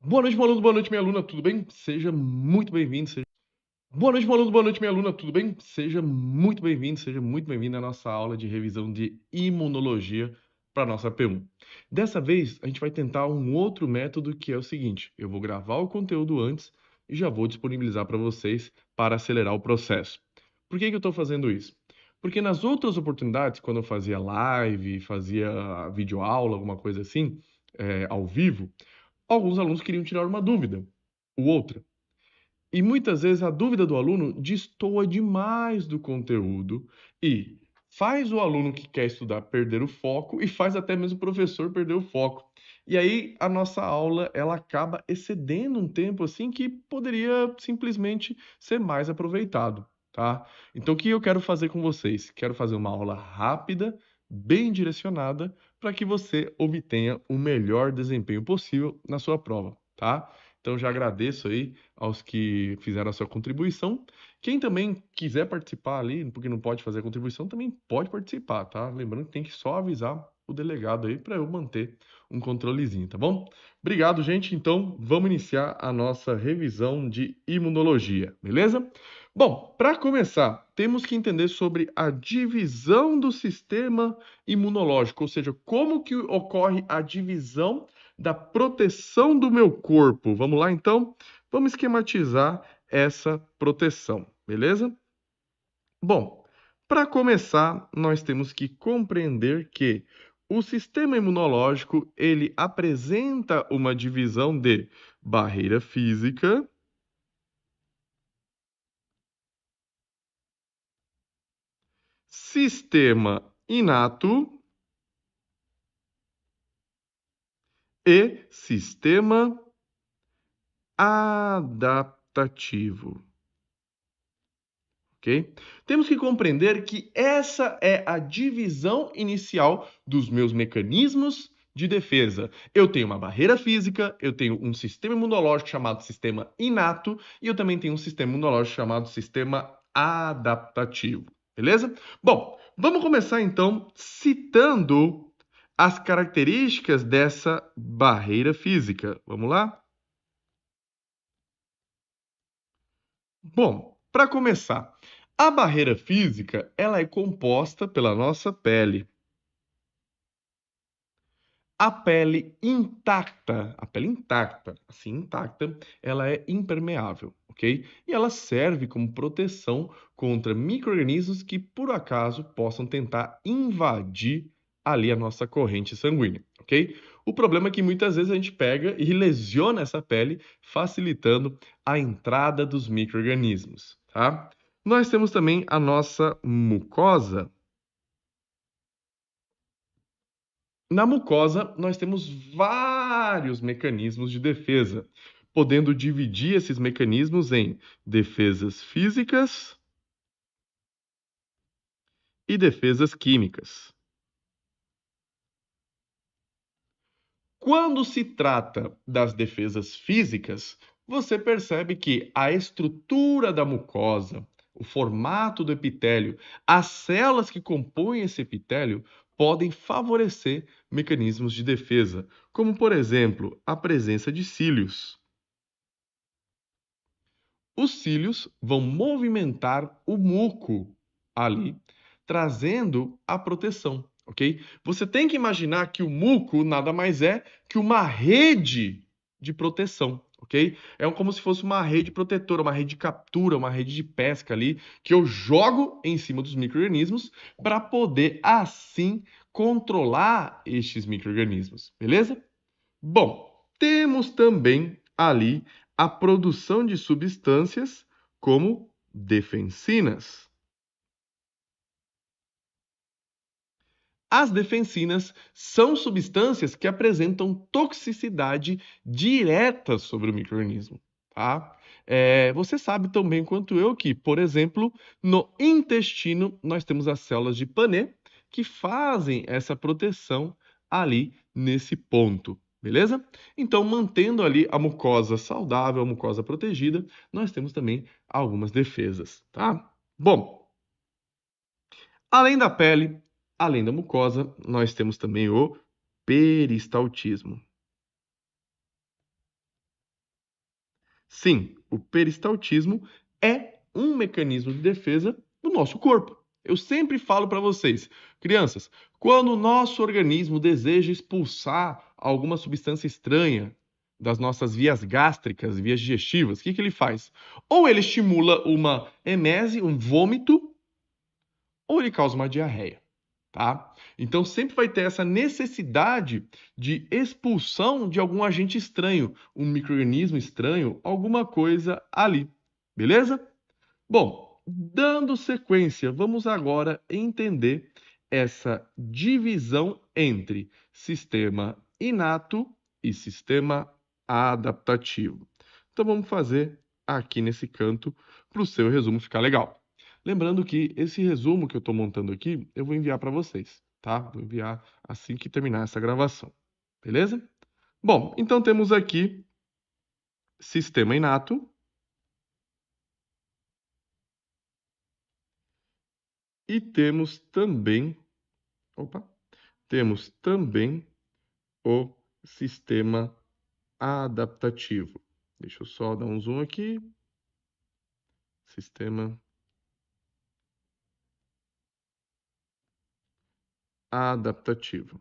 Boa noite, meu aluno, boa noite, minha aluna, tudo bem? Seja muito bem-vindo. Boa noite, meu aluno, boa noite, minha aluna, tudo bem? Seja muito bem-vindo, seja muito bem-vindo à nossa aula de revisão de imunologia para a nossa P1. Dessa vez, a gente vai tentar um outro método que é o seguinte: eu vou gravar o conteúdo antes e já vou disponibilizar para vocês para acelerar o processo. Por que eu estou fazendo isso? Porque nas outras oportunidades, quando eu fazia live, fazia videoaula, alguma coisa assim, ao vivo, alguns alunos queriam tirar uma dúvida, ou outra. E muitas vezes a dúvida do aluno destoa demais do conteúdo e faz o aluno que quer estudar perder o foco e faz até mesmo o professor perder o foco. E aí a nossa aula ela acaba excedendo um tempo assim que poderia simplesmente ser mais aproveitado, tá? Então o que eu quero fazer com vocês? Quero fazer uma aula rápida, bem direcionada, para que você obtenha o melhor desempenho possível na sua prova, tá? Então já agradeço aí aos que fizeram a sua contribuição. Quem também quiser participar ali, porque não pode fazer a contribuição, também pode participar, tá? Lembrando que tem que só avisar o delegado aí para eu manter um controlezinho, tá bom? Obrigado, gente. Então, vamos iniciar a nossa revisão de imunologia, beleza? Bom, para começar, temos que entender sobre a divisão do sistema imunológico, ou seja, como que ocorre a divisão da proteção do meu corpo. Vamos lá, então? Vamos esquematizar essa proteção, beleza? Bom, para começar, nós temos que compreender que o sistema imunológico, ele apresenta uma divisão de barreira física, sistema inato e sistema adaptativo. Ok? Temos que compreender que essa é a divisão inicial dos meus mecanismos de defesa. Eu tenho uma barreira física, eu tenho um sistema imunológico chamado sistema inato e eu também tenho um sistema imunológico chamado sistema adaptativo. Beleza? Bom, vamos começar então citando as características dessa barreira física. Vamos lá? Bom, para começar, a barreira física, ela é composta pela nossa pele. A pele intacta, assim intacta, ela é impermeável, ok? E ela serve como proteção contra micro-organismos que por acaso possam tentar invadir ali a nossa corrente sanguínea, ok? O problema é que muitas vezes a gente pega e lesiona essa pele, facilitando a entrada dos micro-organismos, tá? Nós temos também a nossa mucosa. Na mucosa, nós temos vários mecanismos de defesa, podendo dividir esses mecanismos em defesas físicas e defesas químicas. Quando se trata das defesas físicas, você percebe que a estrutura da mucosa, o formato do epitélio, as células que compõem esse epitélio podem favorecer mecanismos de defesa, como, por exemplo, a presença de cílios. Os cílios vão movimentar o muco ali, trazendo a proteção, ok? Você tem que imaginar que o muco nada mais é que uma rede de proteção, ok? É como se fosse uma rede protetora, uma rede de captura, uma rede de pesca ali, que eu jogo em cima dos micro-organismos para poder, assim, controlar estes micro-organismos, beleza? Bom, temos também ali a produção de substâncias como defensinas. As defensinas são substâncias que apresentam toxicidade direta sobre o micro-organismo, tá? Você sabe tão bem quanto eu que, por exemplo, no intestino nós temos as células de Panet que fazem essa proteção ali nesse ponto, beleza? Então, mantendo ali a mucosa saudável, a mucosa protegida, nós temos também algumas defesas, tá? Bom, além da pele, além da mucosa, nós temos também o peristaltismo. Sim, o peristaltismo é um mecanismo de defesa do nosso corpo. Eu sempre falo para vocês, crianças, quando o nosso organismo deseja expulsar alguma substância estranha das nossas vias gástricas, vias digestivas, o que ele faz? Ou ele estimula uma emese, um vômito, ou ele causa uma diarreia, tá? Então sempre vai ter essa necessidade de expulsão de algum agente estranho, um micro-organismo estranho, alguma coisa ali, beleza? Bom, dando sequência, vamos agora entender essa divisão entre sistema inato e sistema adaptativo. Então vamos fazer aqui nesse canto para o seu resumo ficar legal. Lembrando que esse resumo que eu estou montando aqui, eu vou enviar para vocês, tá? Vou enviar assim que terminar essa gravação, beleza? Bom, então temos aqui sistema inato e temos também o sistema adaptativo. Deixa eu só dar um zoom aqui. Sistema adaptativo.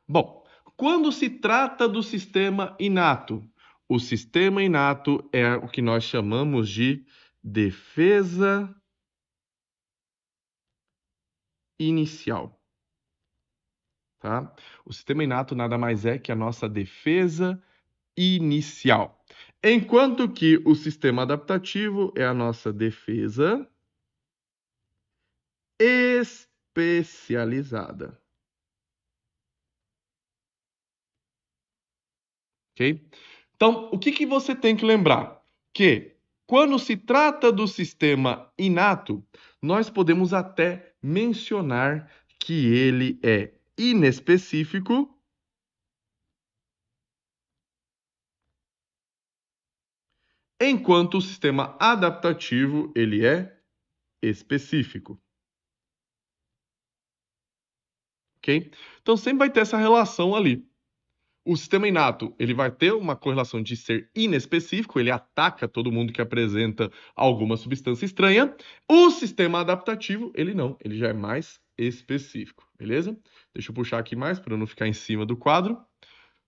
Bom, quando se trata do sistema inato, o sistema inato é o que nós chamamos de defesa inicial. Tá? O sistema inato nada mais é que a nossa defesa inicial. Enquanto que o sistema adaptativo é a nossa defesa especializada. Ok? Então, o que você tem que lembrar? Que quando se trata do sistema inato, nós podemos até mencionar que ele é inespecífico, enquanto o sistema adaptativo ele é específico. Ok? Então sempre vai ter essa relação ali. O sistema inato, ele vai ter uma correlação de ser inespecífico, ele ataca todo mundo que apresenta alguma substância estranha. O sistema adaptativo, ele não, ele já é mais específico, beleza? Deixa eu puxar aqui mais para não ficar em cima do quadro.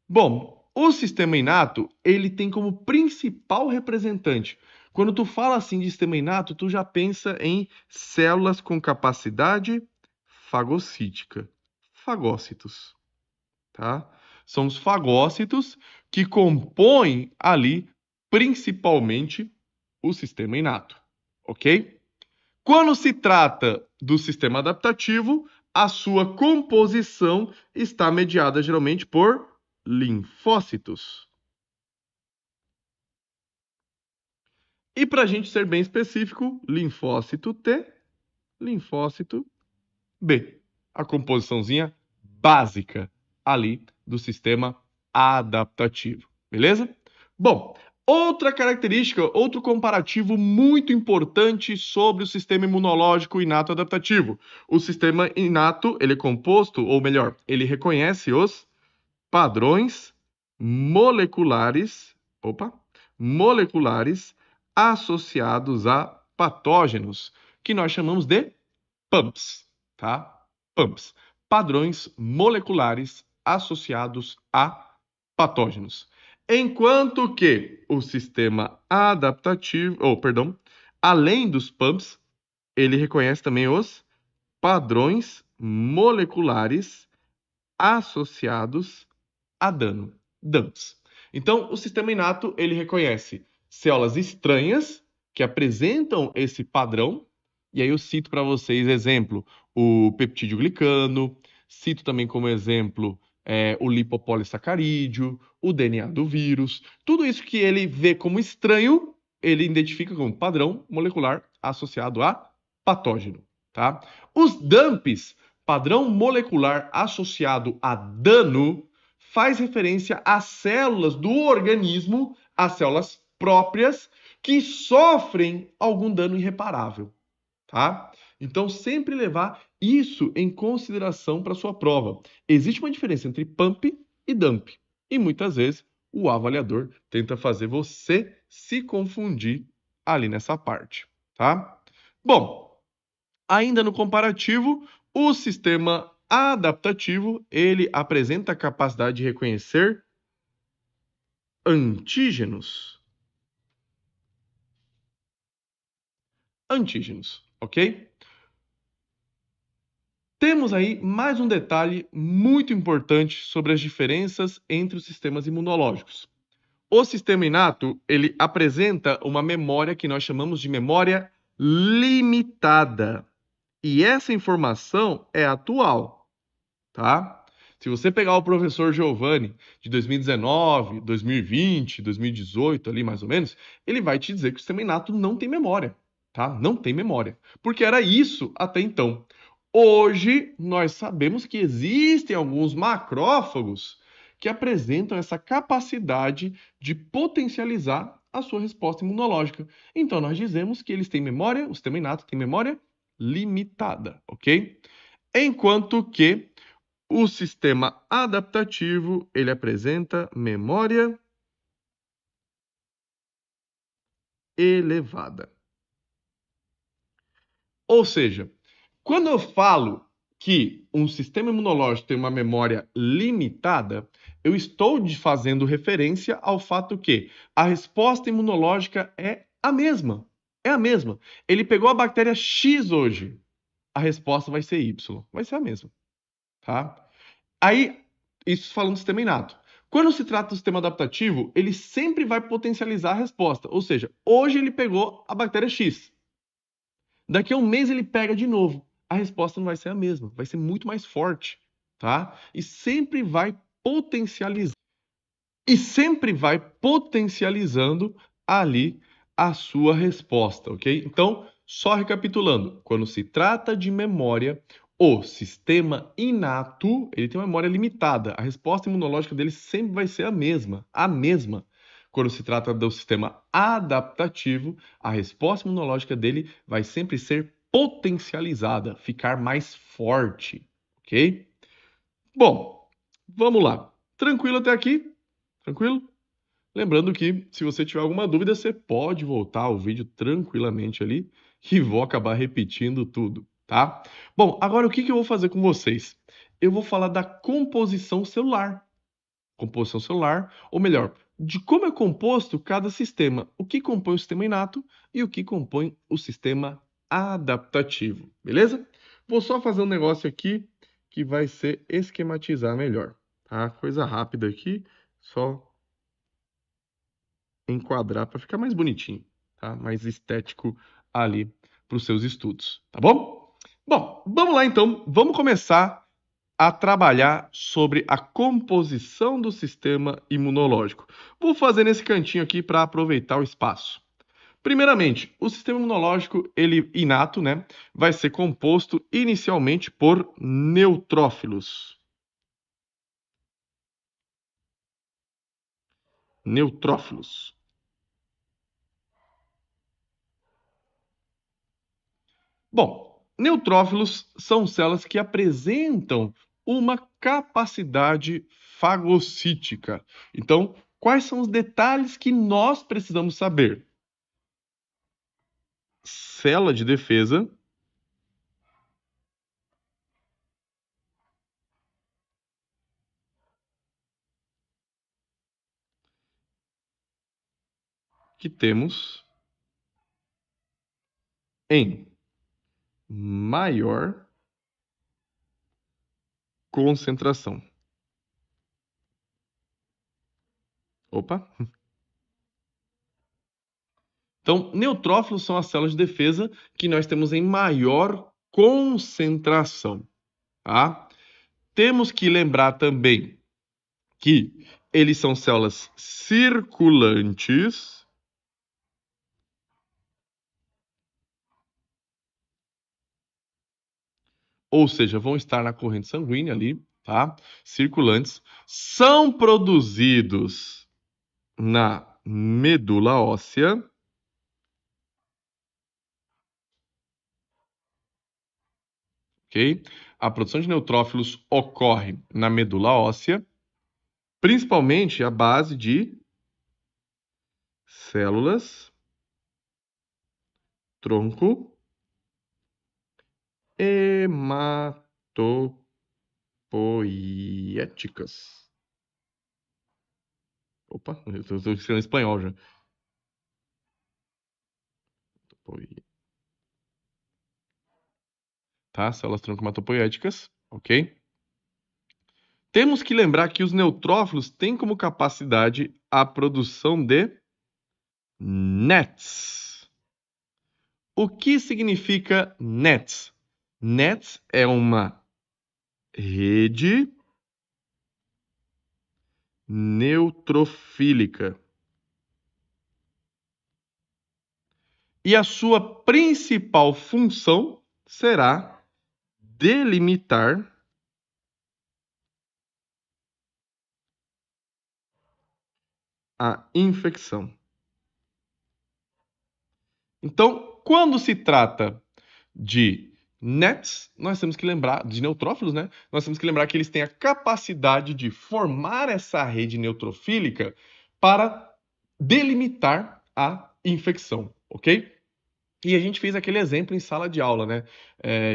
Bom, o sistema inato, ele tem como principal representante. Quando tu fala assim de sistema inato, tu já pensa em células com capacidade fagocítica, fagócitos, tá? São os fagócitos que compõem ali principalmente o sistema inato, ok? Quando se trata do sistema adaptativo, a sua composição está mediada geralmente por linfócitos. E para a gente ser bem específico, linfócito T, linfócito B. A composiçãozinha básica ali do sistema adaptativo, beleza? Bom, outra característica, outro comparativo muito importante sobre o sistema imunológico inato adaptativo. O sistema inato, ele é composto, ou melhor, ele reconhece os padrões moleculares, moleculares associados a patógenos, que nós chamamos de PAMPs, tá? PAMPs, padrões moleculares associados a patógenos. Enquanto que o sistema adaptativo, além dos PAMPs, ele reconhece também os padrões moleculares associados a dano, DAMPs. Então, o sistema inato, ele reconhece células estranhas que apresentam esse padrão. E aí eu cito para vocês exemplo, o peptídeo glicano, cito também como exemplo o lipopolissacarídeo, o DNA do vírus. Tudo isso que ele vê como estranho, ele identifica como padrão molecular associado a patógeno, tá? Os DAMPs, padrão molecular associado a dano, faz referência às células do organismo, às células próprias, que sofrem algum dano irreparável, tá? Então, sempre levar isso em consideração para sua prova. Existe uma diferença entre pump e dump. E muitas vezes o avaliador tenta fazer você se confundir ali nessa parte, tá? Bom, ainda no comparativo, o sistema adaptativo, ele apresenta a capacidade de reconhecer antígenos. Antígenos, ok? Temos aí mais um detalhe muito importante sobre as diferenças entre os sistemas imunológicos. O sistema inato, ele apresenta uma memória que nós chamamos de memória limitada. E essa informação é atual, tá? Se você pegar o professor Giovanni de 2019, 2020, 2018, ali mais ou menos, ele vai te dizer que o sistema inato não tem memória, tá? Não tem memória. Porque era isso até então. Hoje, nós sabemos que existem alguns macrófagos que apresentam essa capacidade de potencializar a sua resposta imunológica. Então, nós dizemos que eles têm memória, o sistema inato tem memória limitada, ok? Enquanto que o sistema adaptativo, ele apresenta memória elevada. Ou seja, quando eu falo que um sistema imunológico tem uma memória limitada, eu estou fazendo referência ao fato que a resposta imunológica é a mesma. É a mesma. Ele pegou a bactéria X hoje, a resposta vai ser Y. Vai ser a mesma, tá? Aí, isso falando do sistema inato. Quando se trata do sistema adaptativo, ele sempre vai potencializar a resposta. Ou seja, hoje ele pegou a bactéria X. Daqui a um mês ele pega de novo. A resposta não vai ser a mesma, vai ser muito mais forte, tá? E sempre vai potencializar. E sempre vai potencializando ali a sua resposta, ok? Então, só recapitulando, quando se trata de memória, o sistema inato, ele tem uma memória limitada. A resposta imunológica dele sempre vai ser a mesma, a mesma. Quando se trata do sistema adaptativo, a resposta imunológica dele vai sempre ser potencializada, ficar mais forte, ok? Bom, vamos lá. Tranquilo até aqui? Tranquilo? Lembrando que, se você tiver alguma dúvida, você pode voltar ao vídeo tranquilamente ali e vou acabar repetindo tudo, tá? Bom, agora o que eu vou fazer com vocês? Eu vou falar da composição celular. Composição celular, ou melhor, de como é composto cada sistema. O que compõe o sistema inato e o que compõe o sistema adaptativo, beleza? Vou só fazer um negócio aqui que vai ser esquematizar melhor, tá? Coisa rápida aqui, só enquadrar para ficar mais bonitinho, tá? Mais estético ali para os seus estudos, tá bom? Bom, vamos lá então, vamos começar a trabalhar sobre a composição do sistema imunológico. Vou fazer nesse cantinho aqui para aproveitar o espaço. Primeiramente, o sistema imunológico, ele inato, né, vai ser composto inicialmente por neutrófilos. Neutrófilos. Bom, neutrófilos são células que apresentam uma capacidade fagocítica. Então, quais são os detalhes que nós precisamos saber? Célula de defesa que temos em maior concentração. Opa! Então, neutrófilos são as células de defesa que nós temos em maior concentração, tá? Temos que lembrar também que eles são células circulantes, ou seja, vão estar na corrente sanguínea ali, tá? Circulantes, são produzidos na medula óssea ok? A produção de neutrófilos ocorre na medula óssea, principalmente à base de células tronco hematopoéticas. Opa, eu estou escrevendo em espanhol já. Tá? Células tronco hematopoéticas, ok? Temos que lembrar que os neutrófilos têm como capacidade a produção de NETs. O que significa NETs? NETs é uma rede neutrofílica. E a sua principal função será delimitar a infecção. Então, quando se trata de NETs, nós temos que lembrar, de neutrófilos, né? Nós temos que lembrar que eles têm a capacidade de formar essa rede neutrofílica para delimitar a infecção, ok? E a gente fez aquele exemplo em sala de aula, né?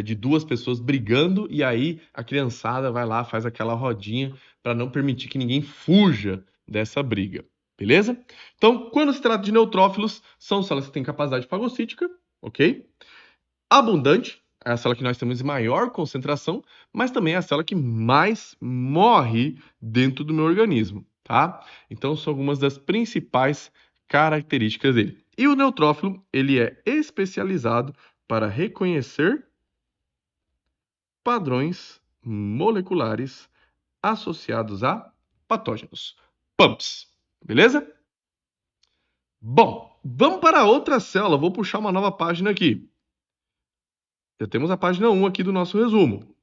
De duas pessoas brigando e aí a criançada vai lá, faz aquela rodinha para não permitir que ninguém fuja dessa briga, beleza? Então, quando se trata de neutrófilos, são células que têm capacidade fagocítica, ok? Abundante, é a célula que nós temos em maior concentração, mas também é a célula que mais morre dentro do meu organismo, tá? Então, são algumas das principais características dele. E o neutrófilo, ele é especializado para reconhecer padrões moleculares associados a patógenos, PAMPs, beleza? Bom, vamos para outra célula, vou puxar uma nova página aqui. Já temos a página 1 aqui do nosso resumo.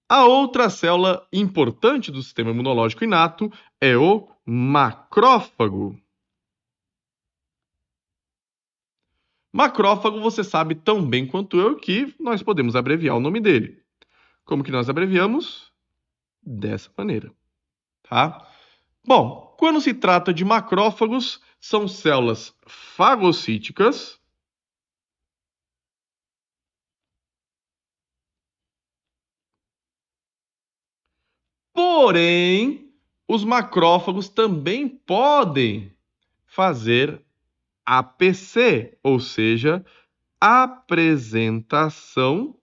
A outra célula importante do sistema imunológico inato é o macrófago. Macrófago, você sabe tão bem quanto eu que nós podemos abreviar o nome dele. Como que nós abreviamos? Dessa maneira, tá? Bom, quando se trata de macrófagos, são células fagocíticas, porém, os macrófagos também podem fazer APC, ou seja, apresentação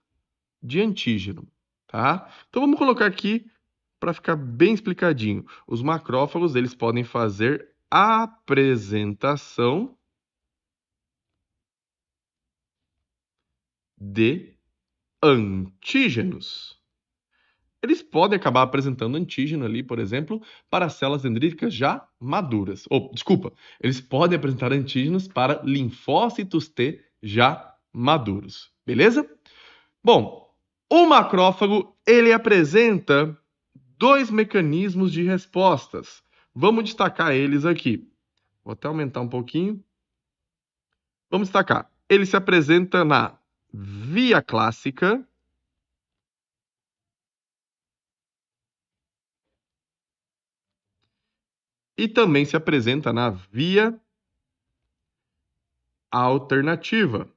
de antígeno, tá? Então vamos colocar aqui para ficar bem explicadinho. Os macrófagos, eles podem fazer apresentação de antígenos. Eles podem acabar apresentando antígeno ali, por exemplo, para células dendríticas já maduras. Ou, desculpa, eles podem apresentar antígenos para linfócitos T já maduros. Beleza? Bom, o macrófago, ele apresenta dois mecanismos de respostas. Vamos destacar eles aqui. Vou até aumentar um pouquinho. Vamos destacar. Ele se apresenta na via clássica e também se apresenta na via alternativa.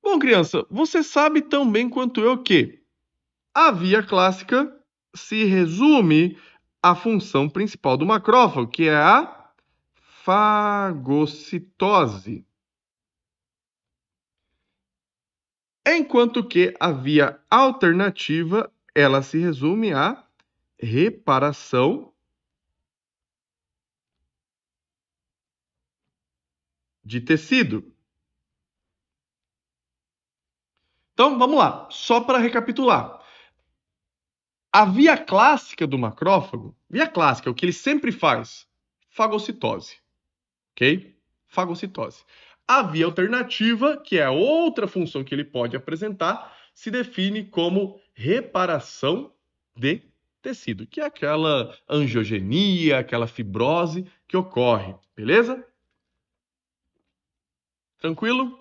Bom, criança, você sabe tão bem quanto eu que a via clássica se resume à função principal do macrófago, que é a fagocitose. Enquanto que a via alternativa, ela se resume à reparação de tecido. Então, vamos lá, só para recapitular. A via clássica do macrófago, via clássica, o que ele sempre faz? Fagocitose, ok? Fagocitose. A via alternativa, que é a outra função que ele pode apresentar, se define como reparação de tecido, que é aquela angiogenia, aquela fibrose que ocorre, beleza? Tranquilo?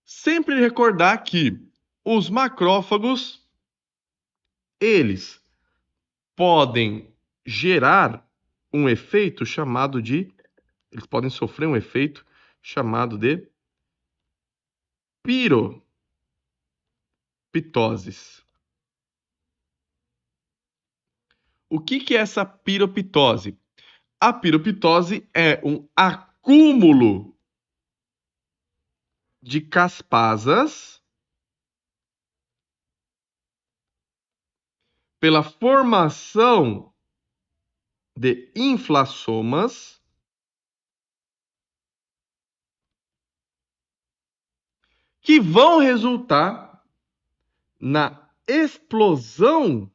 Sempre recordar que os macrófagos, eles podem gerar um efeito chamado de... Eles podem sofrer um efeito chamado de piropitoses. O que é essa piropitose? A piropitose é um acúmulo de caspasas pela formação de inflassomas que vão resultar na explosão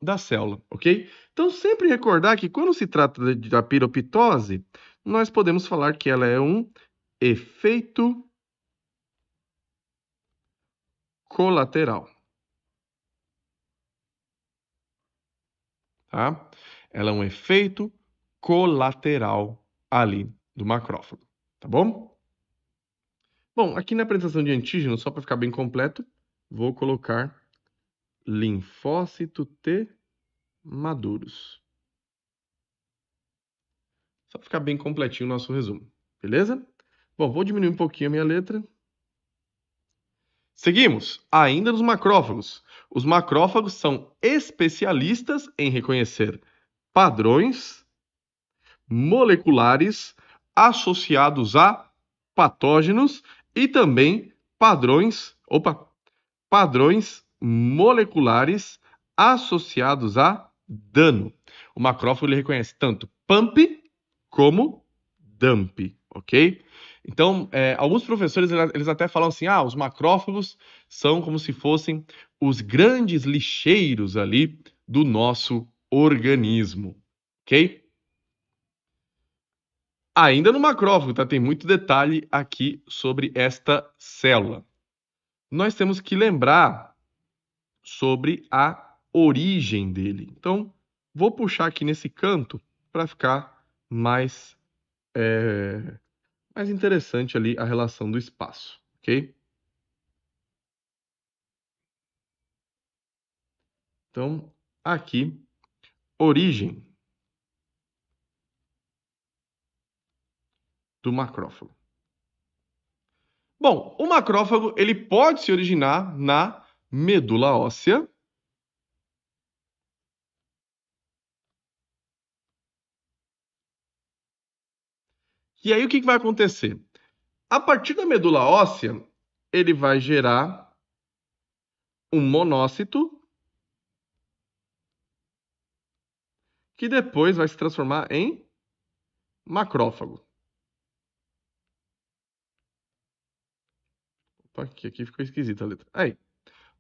da célula, ok? Então, sempre recordar que quando se trata da piropitose, nós podemos falar que ela é um efeito colateral, tá? Ela é um efeito colateral ali do macrófago, tá bom? Bom, aqui na apresentação de antígeno, só para ficar bem completo, vou colocar linfócito T maduros. Só para ficar bem completinho o nosso resumo, beleza? Bom, vou diminuir um pouquinho a minha letra. Seguimos, ainda nos macrófagos. Os macrófagos são especialistas em reconhecer padrões moleculares associados a patógenos e também padrões moleculares associados a dano. O macrófago ele reconhece tanto pump como dump, ok? Então, alguns professores eles até falam assim, os macrófagos são como se fossem os grandes lixeiros ali do nosso organismo, ok? Ainda no macrófago, tá? Tem muito detalhe aqui sobre esta célula. Nós temos que lembrar sobre a origem dele. Então, vou puxar aqui nesse canto para ficar mais interessante ali a relação do espaço, ok? Então, aqui, origem do macrófago. Bom, o macrófago ele pode se originar na medula óssea. E aí o que vai acontecer? A partir da medula óssea, ele vai gerar um monócito que depois vai se transformar em macrófago. Opa, aqui ficou esquisita a letra. Aí,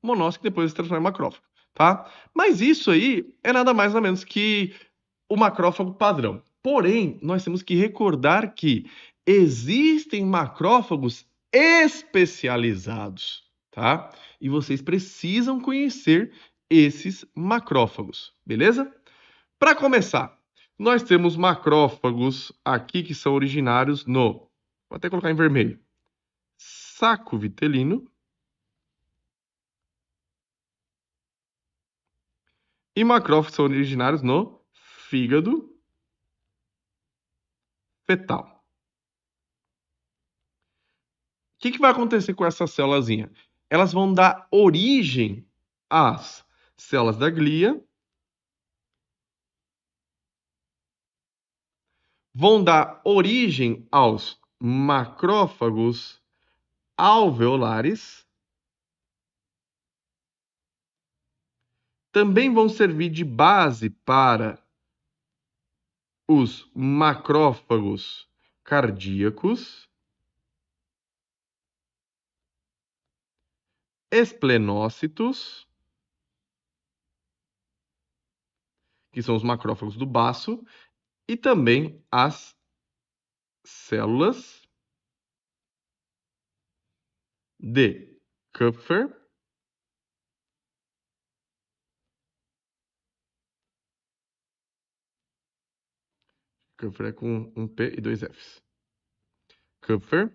monócito que depois se transforma em macrófago, tá? Mas isso aí é nada mais nada menos que o macrófago padrão. Porém, nós temos que recordar que existem macrófagos especializados, tá? E vocês precisam conhecer esses macrófagos, beleza? Para começar, nós temos macrófagos aqui que são originários no, vou até colocar em vermelho, saco vitelino e macrófagos são originários no fígado fetal. O que vai acontecer com essa célulazinha? Elas vão dar origem às células da glia, vão dar origem aos macrófagos alveolares, também vão servir de base para os macrófagos cardíacos, esplenócitos, que são os macrófagos do baço, e também as células de Kupffer Kupfer é com um P e dois Fs. Kupfer.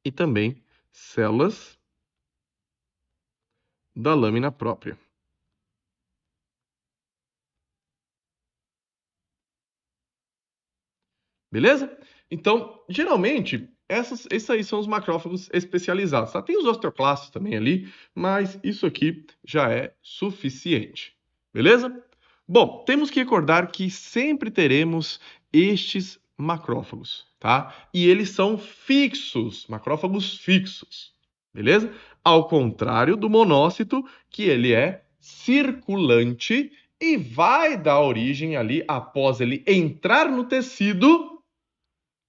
E também células da lâmina própria. Beleza? Então, geralmente, esses aí são os macrófagos especializados. Tá? Tem os osteoclastos também ali, mas isso aqui já é suficiente. Beleza? Bom, temos que recordar que sempre teremos estes macrófagos, tá? E eles são fixos, macrófagos fixos. Beleza? Ao contrário do monócito, que ele é circulante e vai dar origem ali, após ele entrar no tecido,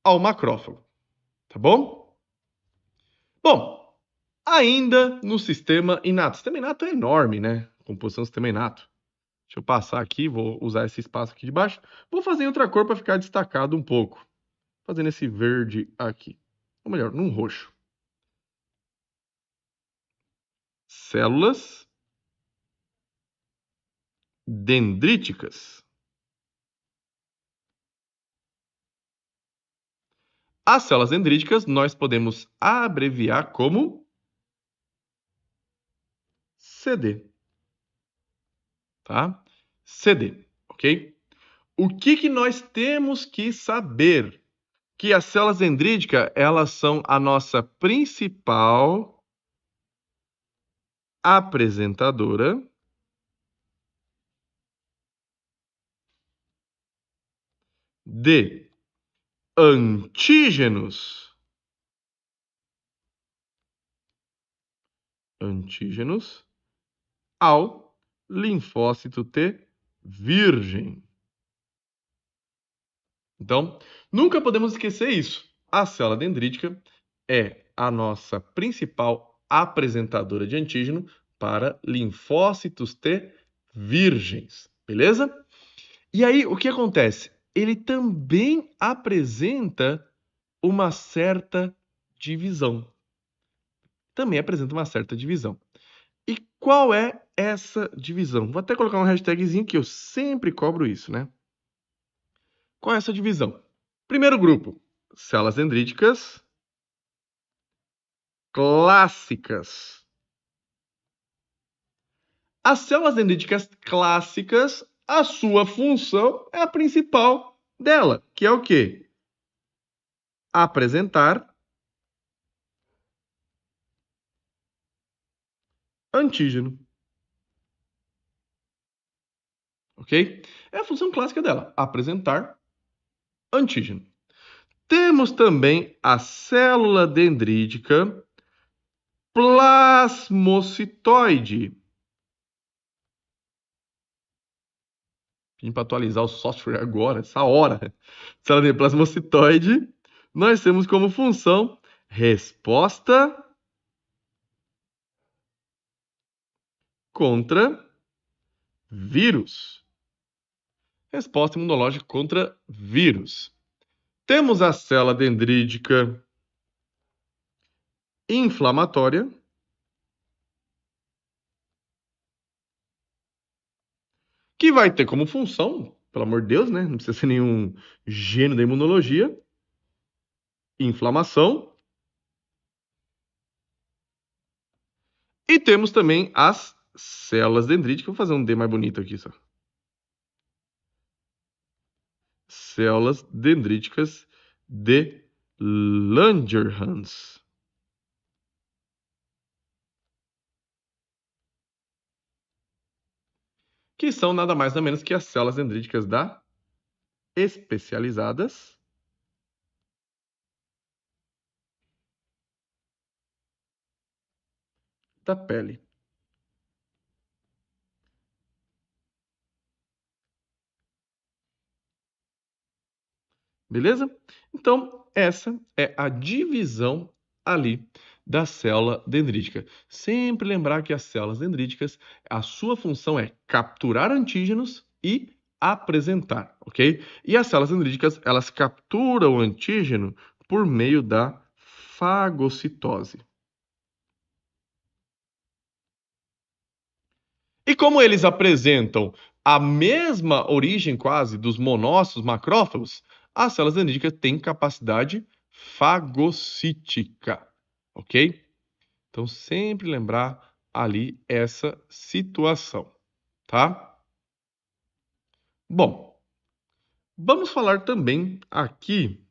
ao macrófago, tá bom? Bom, ainda no sistema inato. O sistema inato é enorme, né? Composição do sistema inato. Deixa eu passar aqui, vou usar esse espaço aqui de baixo. Vou fazer em outra cor para ficar destacado um pouco. Fazendo esse verde aqui. Ou melhor, num roxo. Células dendríticas. As células dendríticas nós podemos abreviar como CD. Tá? CD, ok? O que nós temos que saber? Que as células dendríticas, elas são a nossa principal apresentadora de antígenos. Antígenos ao linfócito T virgem. Então, nunca podemos esquecer isso. A célula dendrítica é a nossa principal apresentadora de antígeno para linfócitos T virgens, beleza? E aí, o que acontece? Ele também apresenta uma certa divisão. Também apresenta uma certa divisão. E qual é essa divisão? Vou até colocar um hashtagzinho que eu sempre cobro isso, né? Qual é essa divisão? Primeiro grupo, células dendríticas clássicas. As células dendríticas clássicas, a sua função é a principal dela, que é o quê? Apresentar antígeno. Ok? É a função clássica dela, apresentar antígeno. Temos também a célula dendrítica plasmocitoide. Vim para atualizar o software agora, essa hora. Célula de plasmocitoide, nós temos como função resposta contra vírus. Resposta imunológica contra vírus. Temos a célula dendrítica inflamatória, que vai ter como função, pelo amor de Deus, né? Não precisa ser nenhum gênio da imunologia, inflamação. E temos também as células dendríticas. Vou fazer um D mais bonito aqui só. Células dendríticas de Langerhans. Que são nada mais nada menos que as células dendríticas especializadas da pele. Beleza? Então, essa é a divisão ali da célula dendrítica. Sempre lembrar que as células dendríticas, a sua função é capturar antígenos e apresentar, ok? E as células dendríticas, elas capturam o antígeno por meio da fagocitose. E como eles apresentam a mesma origem quase dos monócitos macrófagos, as células dendríticas têm capacidade fagocítica, ok? Então, sempre lembrar ali essa situação, tá? Bom, vamos falar também aqui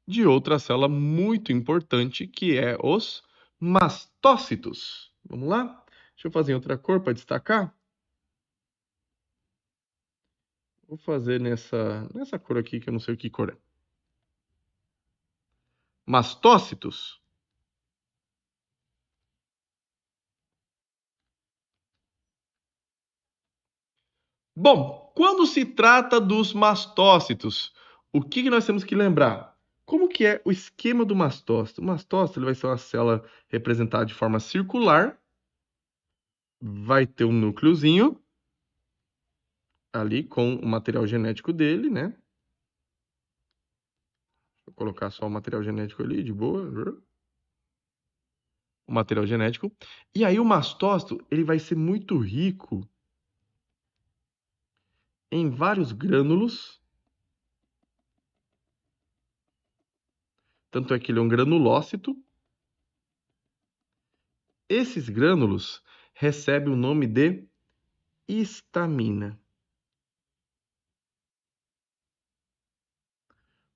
de outra célula muito importante, que é os mastócitos. Vamos lá? Deixa eu fazer em outra cor para destacar. Vou fazer nessa cor aqui, que eu não sei o que cor é. Mastócitos. Bom, quando se trata dos mastócitos, o que nós temos que lembrar? Como que é o esquema do mastócito? O mastócito ele vai ser uma célula representada de forma circular, vai ter um núcleozinho ali com o material genético dele, né? Vou colocar só o material genético ali, de boa. O material genético. E aí o mastócito, ele vai ser muito rico em vários grânulos. Tanto é que ele é um granulócito. Esses grânulos recebem o nome de histamina.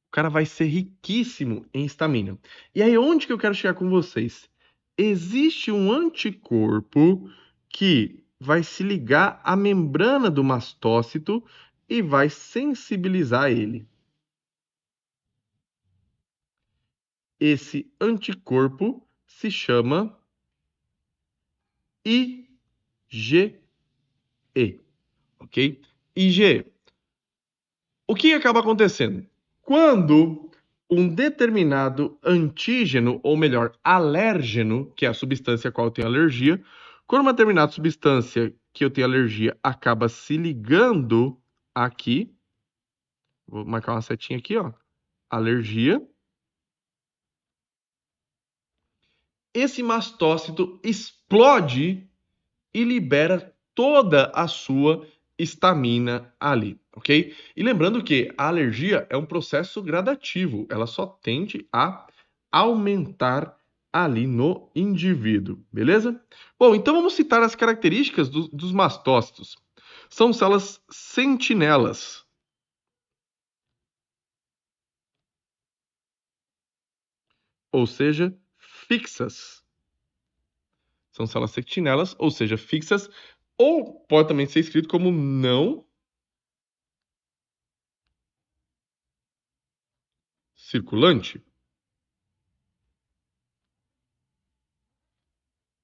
O cara vai ser riquíssimo em histamina. E aí, onde que eu quero chegar com vocês? Existe um anticorpo que vai se ligar à membrana do mastócito e vai sensibilizar ele. Esse anticorpo se chama IgE, ok? IgE. O que acaba acontecendo? Quando um determinado antígeno, ou melhor, alérgeno, que é a substância a qual eu tenho alergia, quando uma determinada substância que eu tenho alergia acaba se ligando aqui, vou marcar uma setinha aqui, ó, alergia, esse mastócito explode e libera toda a sua histamina ali, ok? E lembrando que a alergia é um processo gradativo, ela só tende a aumentar ali no indivíduo, beleza? Bom, então vamos citar as características dos mastócitos. São células sentinelas, ou seja, fixas. São células sentinelas, ou seja, fixas, ou pode também ser escrito como não circulante,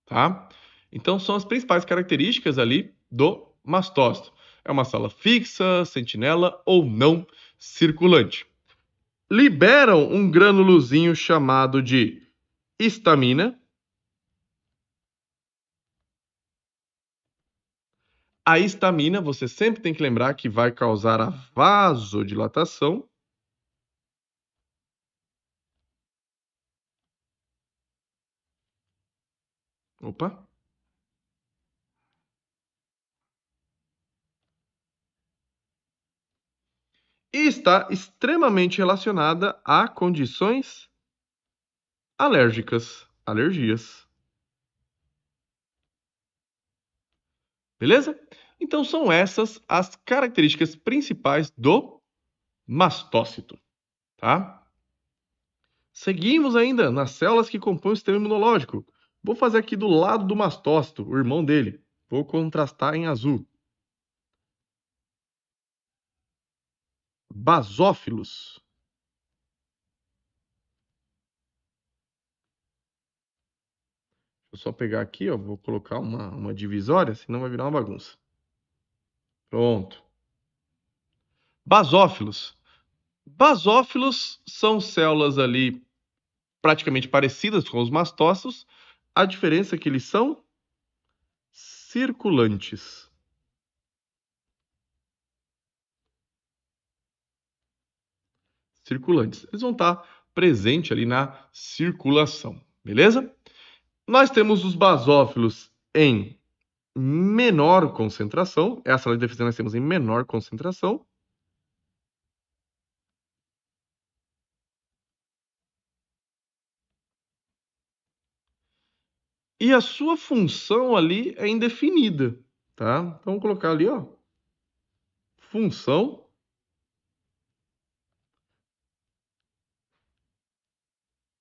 tá? Então são as principais características ali do mastócito. É uma célula fixa, sentinela ou não circulante. Liberam um granulozinho chamado de histamina. A histamina, você sempre tem que lembrar que vai causar a vasodilatação. Opa. E está extremamente relacionada a condições alérgicas, alergias. Beleza? Então são essas as características principais do mastócito, tá? Seguimos ainda nas células que compõem o sistema imunológico. Vou fazer aqui do lado do mastócito, o irmão dele. Vou contrastar em azul. Basófilos. Deixa eu só pegar aqui, ó, vou colocar uma divisória, senão vai virar uma bagunça. Pronto. Basófilos. Basófilos são células ali praticamente parecidas com os mastócitos. A diferença é que eles são circulantes. Circulantes. Eles vão estar presentes ali na circulação, beleza? Nós temos os basófilos em menor concentração, é a célula de defesa que nós temos em menor concentração. E a sua função ali é indefinida, tá? Então, vamos colocar ali, ó, função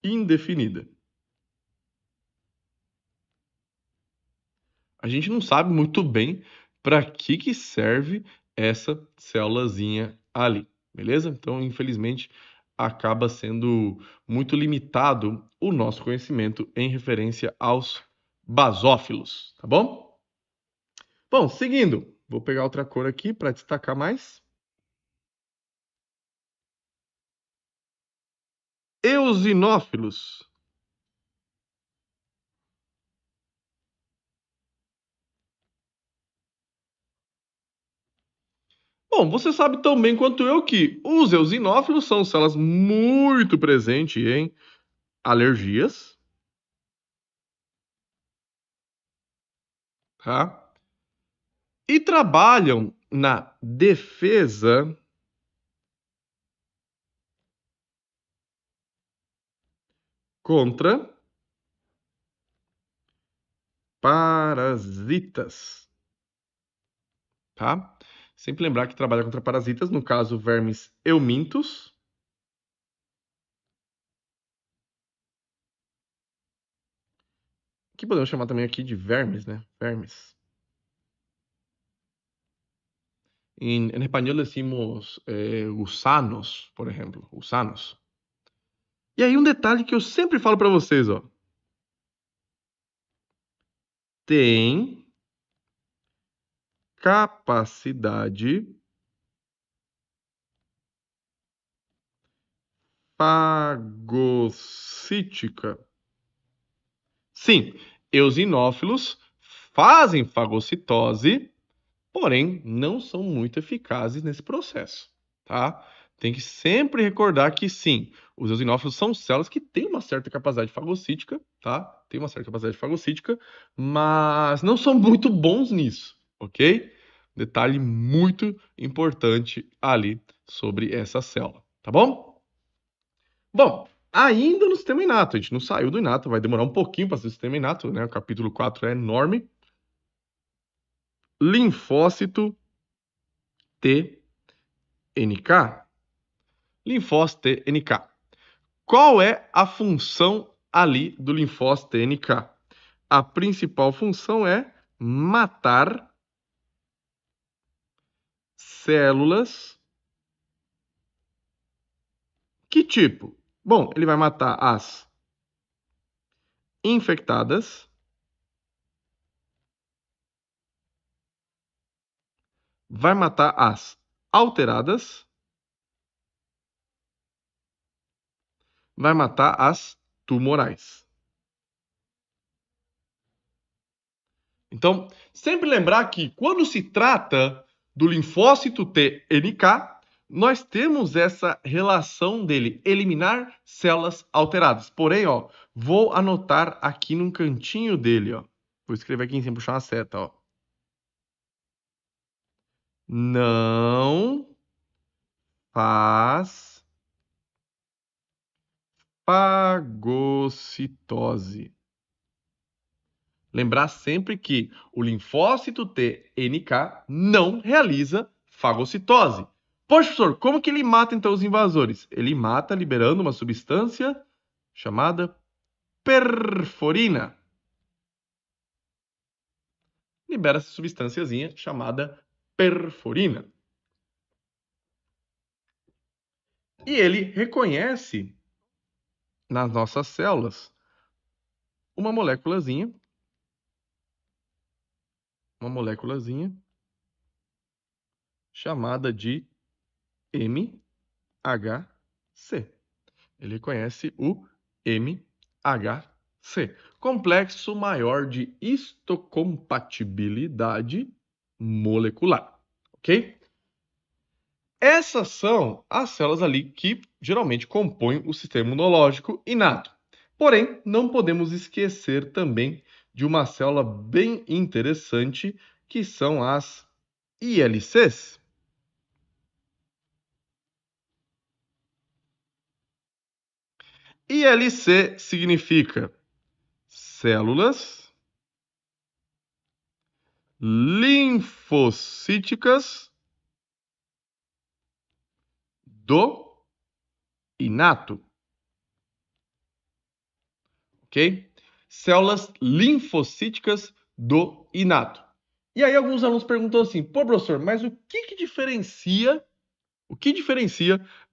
indefinida. A gente não sabe muito bem para que serve essa célulazinha ali, beleza? Então, infelizmente, acaba sendo muito limitado o nosso conhecimento em referência aos basófilos, tá bom? Bom, seguindo, vou pegar outra cor aqui para destacar mais. Eosinófilos. Bom, você sabe tão bem quanto eu que os eosinófilos são células muito presentes em alergias, tá? E trabalham na defesa contra parasitas, tá? Sempre lembrar que trabalha contra parasitas, no caso, vermes eumintos, que podemos chamar também aqui de vermes, né? Vermes. En español decimos gusanos, por ejemplo, gusanos. E aí um detalhe que eu sempre falo para vocês, ó. Tem capacidade fagocítica. Sim, eosinófilos fazem fagocitose, porém não são muito eficazes nesse processo, tá? Tem que sempre recordar que sim, os eosinófilos são células que têm uma certa capacidade fagocítica, tá? Tem uma certa capacidade fagocítica, mas não são muito bons nisso, ok? Detalhe muito importante ali sobre essa célula, tá bom? Bom, ainda no sistema inato, a gente não saiu do inato, vai demorar um pouquinho para ser o sistema inato, né? O capítulo 4 é enorme. Linfócito TNK. Linfócito TNK. Qual é a função ali do linfócito TNK? A principal função é matar células. Que tipo? Bom, ele vai matar as infectadas, vai matar as alteradas, vai matar as tumorais. Então, sempre lembrar que quando se trata do linfócito TNK, nós temos essa relação dele eliminar células alteradas. Porém, ó, vou anotar aqui num cantinho dele, ó. Vou escrever aqui em cima, puxar uma seta, ó. Não faz fagocitose. Lembrar sempre que o linfócito TNK não realiza fagocitose. Poxa, professor, como que ele mata então os invasores? Ele mata liberando uma substância chamada perforina. Libera essa substânciazinha chamada perforina. E ele reconhece nas nossas células uma moléculazinha chamada de MHC. Ele reconhece o MHC, complexo maior de histocompatibilidade molecular, ok? Essas são as células ali que geralmente compõem o sistema imunológico inato. Porém, não podemos esquecer também de uma célula bem interessante, que são as ILCs. ILC significa células linfocíticas do inato, ok? Células linfocíticas do inato. E aí alguns alunos perguntam assim, pô, professor, mas o que diferencia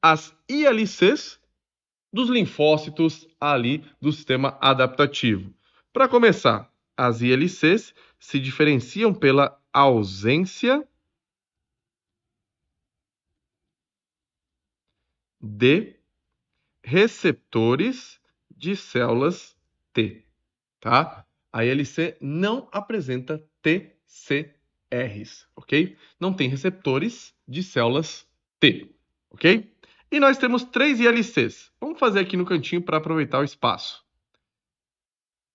as ILCs dos linfócitos ali do sistema adaptativo? Para começar, as ILCs se diferenciam pela ausência de receptores de células T, tá? A ILC não apresenta TCRs, ok? Não tem receptores de células T, ok? E nós temos 3 ILCs. Vamos fazer aqui no cantinho para aproveitar o espaço.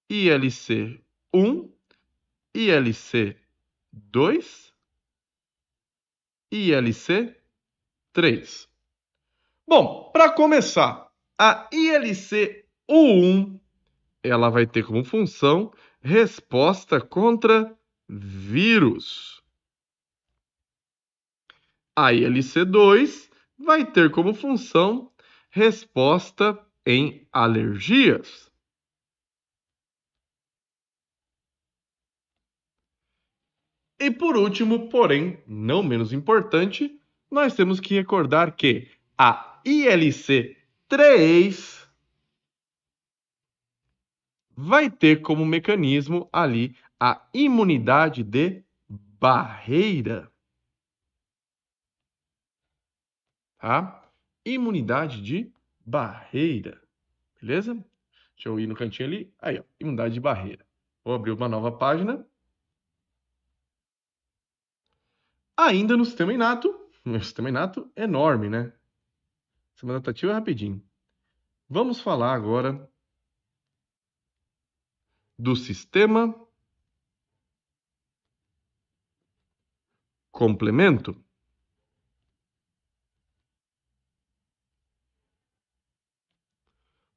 ILC 1, ILC 2, ILC 3. Bom, para começar, a ILC 1 ela vai ter como função resposta contra vírus. A ILC2 vai ter como função resposta em alergias. E por último, porém não menos importante, nós temos que recordar que a ILC3 vai ter como mecanismo ali a imunidade de barreira, tá? Imunidade de barreira, beleza? Deixa eu ir no cantinho ali. Aí, ó, imunidade de barreira. Vou abrir uma nova página. Ainda no sistema inato, enorme, né? Sistema adaptativo é rapidinho. Vamos falar agora do sistema complemento.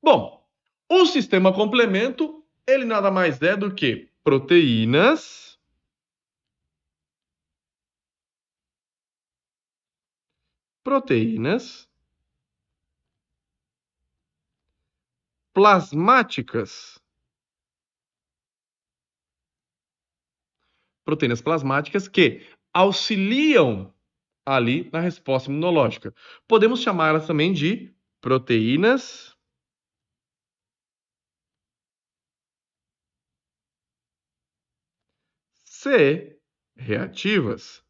Bom, o sistema complemento, ele nada mais é do que proteínas plasmáticas. Proteínas plasmáticas que auxiliam ali na resposta imunológica. Podemos chamá-las também de proteínas C reativas.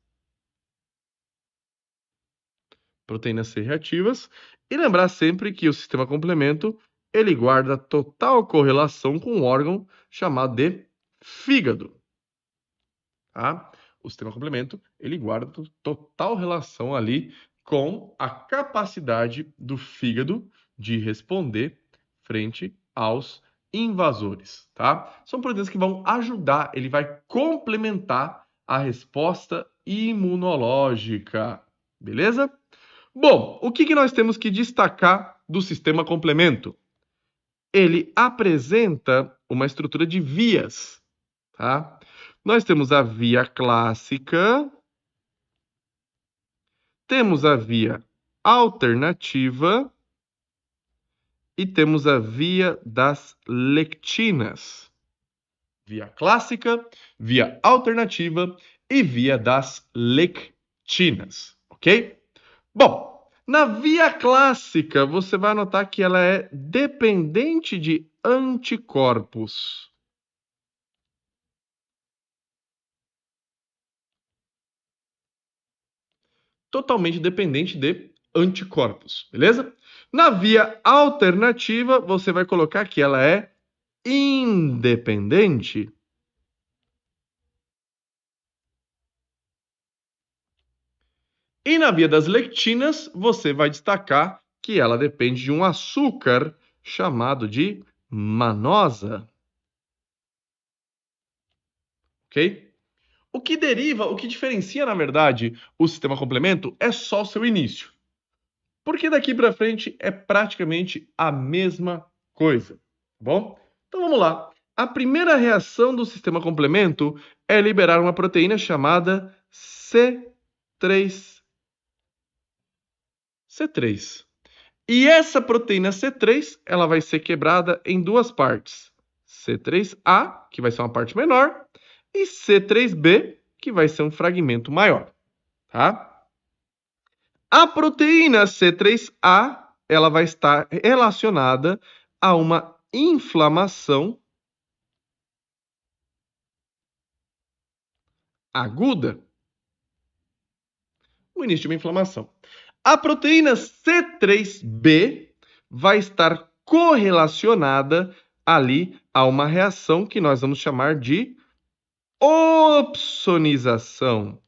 Proteínas C reativas. E lembrar sempre que o sistema complemento ele guarda total correlação com um órgão chamado de fígado. Tá? O sistema complemento ele guarda total relação ali com a capacidade do fígado de responder frente aos invasores, tá? São proteínas que vão ajudar, ele vai complementar a resposta imunológica, beleza? Bom, o que nós temos que destacar do sistema complemento? Ele apresenta uma estrutura de vias, tá? Nós temos a via clássica, temos a via alternativa e temos a via das lectinas. Via clássica, via alternativa e via das lectinas, ok? Bom, na via clássica, você vai notar que ela é dependente de anticorpos. Totalmente dependente de anticorpos, beleza? Na via alternativa, você vai colocar que ela é independente. E na via das lectinas, você vai destacar que ela depende de um açúcar chamado de manosa. ok? O que diferencia, na verdade, o sistema complemento é só o seu início. Porque daqui para frente é praticamente a mesma coisa, tá bom? Então vamos lá. A primeira reação do sistema complemento é liberar uma proteína chamada C3. C3. E essa proteína C3, ela vai ser quebrada em duas partes. C3A, que vai ser uma parte menor, e C3B, que vai ser um fragmento maior, tá? A proteína C3A, ela vai estar relacionada a uma inflamação aguda, o início de uma inflamação. A proteína C3B vai estar correlacionada ali a uma reação que nós vamos chamar de opsonização.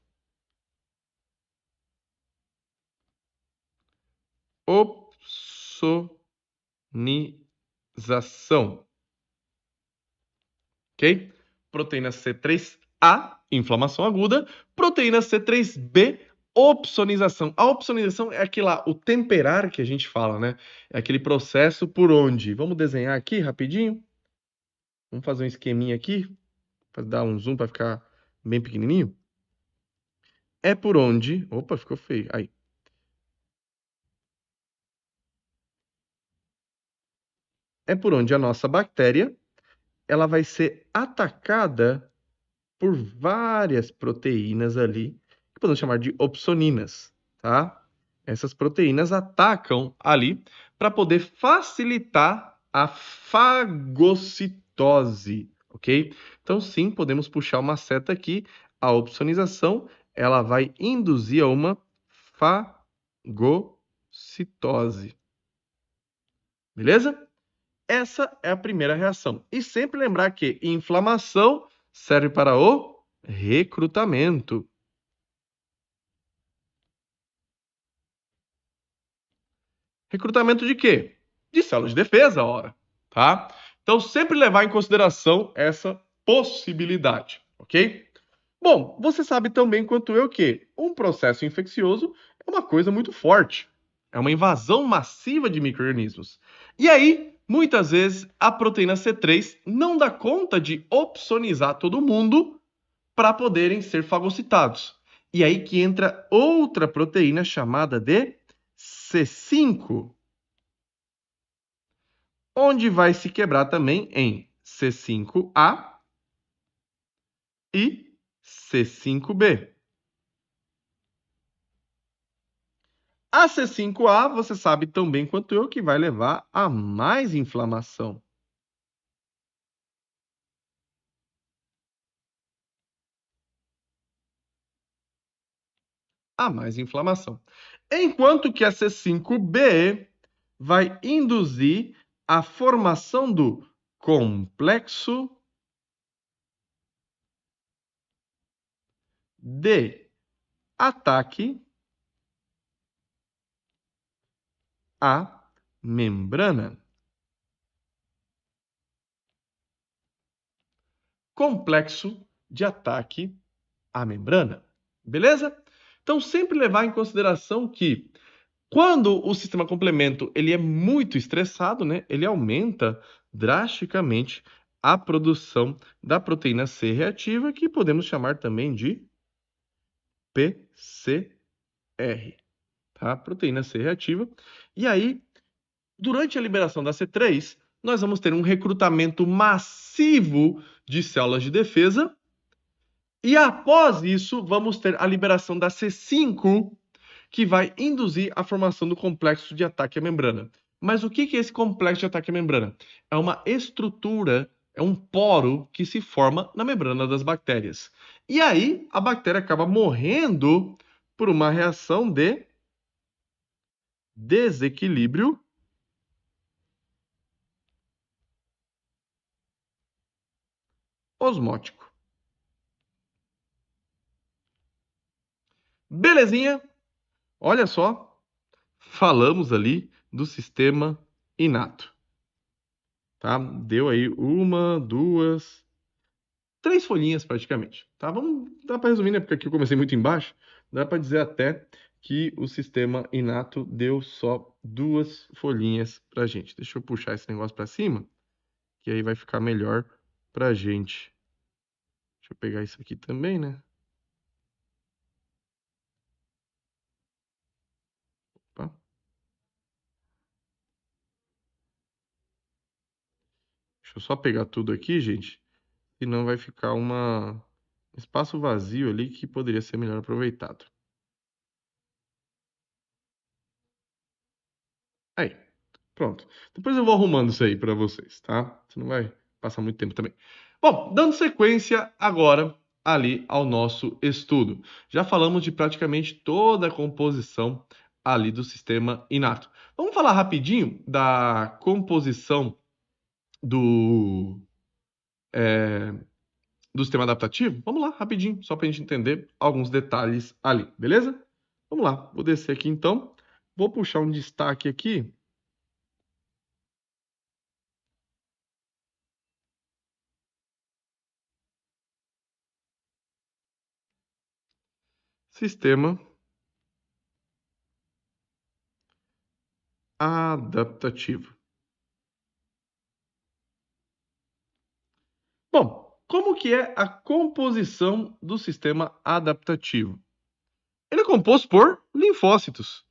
Opsonização. Ok? Proteína C3A, inflamação aguda. Proteína C3B, opsonização. A opsonização é aquele lá, o temperar que a gente fala, né? É aquele processo por onde. Vamos desenhar aqui rapidinho? Vamos fazer um esqueminha aqui, para dar um zoom para ficar bem pequenininho. É por onde... Opa, ficou feio. Aí. É por onde a nossa bactéria ela vai ser atacada por várias proteínas ali, que podemos chamar de opsoninas, tá? Essas proteínas atacam ali para poder facilitar a fagocitose, ok? Então, sim, podemos puxar uma seta aqui. A opsonização, ela vai induzir a uma fagocitose. Beleza? Essa é a primeira reação. E sempre lembrar que inflamação serve para o recrutamento. Recrutamento de quê? De células de defesa, ora, tá? Então, sempre levar em consideração essa possibilidade, ok? Bom, você sabe tão bem quanto eu que um processo infeccioso é uma coisa muito forte. É uma invasão massiva de micro-organismos. E aí, muitas vezes, a proteína C3 não dá conta de opsonizar todo mundo para poderem ser fagocitados. E aí que entra outra proteína chamada de C5, onde vai se quebrar também em C5A e C5B. A C5A, você sabe tão bem quanto eu que vai levar a mais inflamação. A mais inflamação. Enquanto que a C5B vai induzir a formação do complexo de ataque à membrana. Complexo de ataque à membrana. Beleza? Então, sempre levar em consideração que quando o sistema complemento ele é muito estressado, né, ele aumenta drasticamente a produção da proteína C reativa, que podemos chamar também de PCR, tá? Proteína C reativa. E aí, durante a liberação da C3, nós vamos ter um recrutamento massivo de células de defesa. E após isso, vamos ter a liberação da C5, que vai induzir a formação do complexo de ataque à membrana. Mas o que é esse complexo de ataque à membrana? É uma estrutura, é um poro que se forma na membrana das bactérias. E aí, a bactéria acaba morrendo por uma reação de desequilíbrio osmótico. Belezinha? Olha só, falamos ali do sistema inato. Tá? Deu aí uma, duas, 3 folhinhas praticamente, tá? Dá para resumir, né? Porque aqui eu comecei muito embaixo, dá para dizer até que o sistema inato deu só 2 folhinhas pra gente. Deixa eu puxar esse negócio para cima, que aí vai ficar melhor pra gente. Deixa eu pegar isso aqui também, né? Opa. Deixa eu só pegar tudo aqui, gente, senão vai ficar um espaço vazio ali que poderia ser melhor aproveitado. Aí, pronto. Depois eu vou arrumando isso aí para vocês, tá? Você não vai passar muito tempo também. Bom, dando sequência agora ali ao nosso estudo. Já falamos de praticamente toda a composição ali do sistema inato. Vamos falar rapidinho da composição do, do sistema adaptativo? Vamos lá, rapidinho, só para a gente entender alguns detalhes ali, beleza? Vamos lá, vou descer aqui então. Vou puxar um destaque aqui. Sistema adaptativo. Bom, como que é a composição do sistema adaptativo? Ele é composto por linfócitos.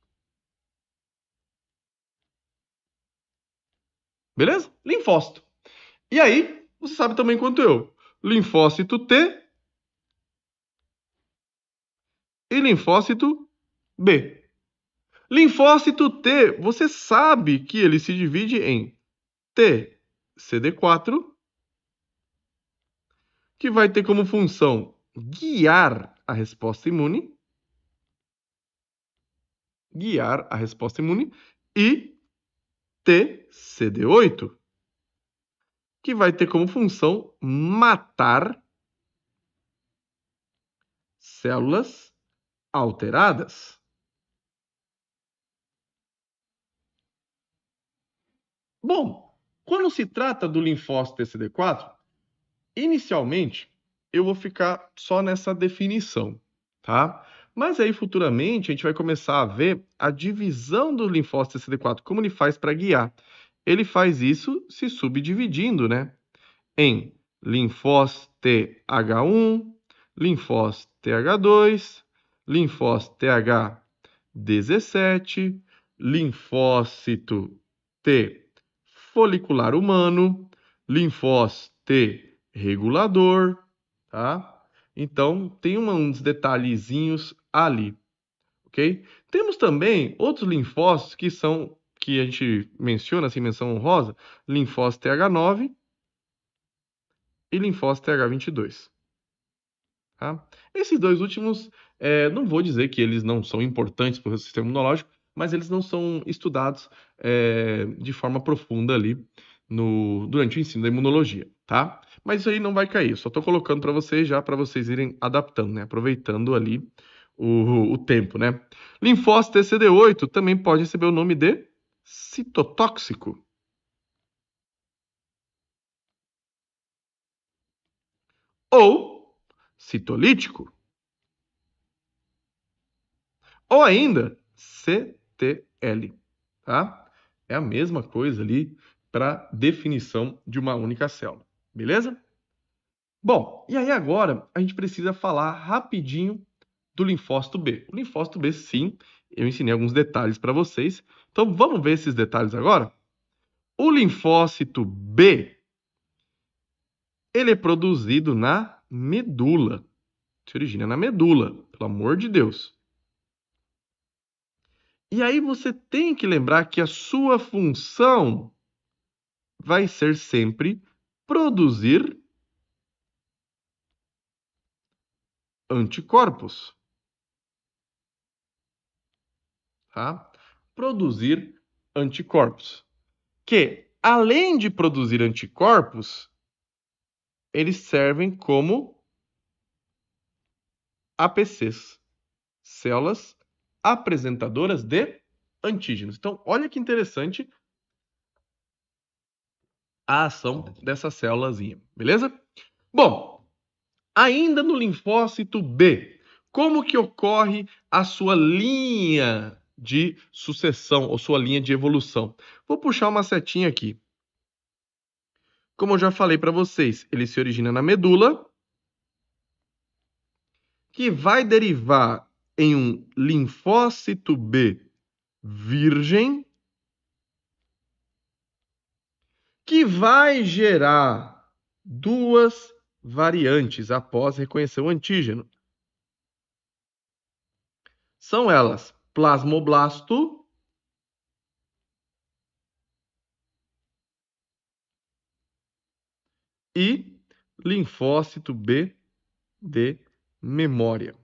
Beleza? Linfócito. E aí, você sabe também quanto eu. Linfócito T e linfócito B. Linfócito T, você sabe que ele se divide em T, CD4, que vai ter como função guiar a resposta imune, e TCD8, que vai ter como função matar células alteradas. Bom, quando se trata do linfócito TCD4, inicialmente eu vou ficar só nessa definição, tá? Mas aí futuramente a gente vai começar a ver a divisão do linfócito TCD4, como ele faz para guiar. Ele faz isso se subdividindo, né? Em linfócito TH1, linfócito TH2, linfócito TH17, linfócito T folicular humano, linfócito T regulador, tá? Então, tem uns detalhezinhos ali, ok? Temos também outros linfócitos que a gente menciona, assim, menção honrosa, linfócito TH9 e linfócito TH22. Tá? Esses dois últimos, não vou dizer que eles não são importantes para o sistema imunológico, mas eles não são estudados de forma profunda ali durante o ensino da imunologia, tá? Mas isso aí não vai cair, eu só estou colocando para vocês já, para vocês irem adaptando, né? Aproveitando ali o tempo, né? Linfócito TCD8 também pode receber o nome de citotóxico. Ou citolítico. Ou ainda CTL, tá? É a mesma coisa ali para definição de uma única célula, beleza? Bom, e aí agora a gente precisa falar rapidinho do linfócito B. O linfócito B, sim, eu ensinei alguns detalhes para vocês. Então vamos ver esses detalhes agora? O linfócito B, ele é produzido na medula. Se origina na medula, pelo amor de Deus. E aí você tem que lembrar que a sua função vai ser sempre produzir anticorpos, tá? Produzir anticorpos, que além de produzir anticorpos, eles servem como APCs, células apresentadoras de antígenos. Então, olha que interessante a ação dessa célulazinha, beleza? Bom, Ainda no linfócito B, como que ocorre a sua linha de sucessão ou sua linha de evolução? Vou puxar uma setinha aqui. Como eu já falei para vocês, ele se origina na medula, que vai derivar em um linfócito B virgem, que vai gerar duas variantes após reconhecer o antígeno. São elas plasmoblasto e linfócito B de memória.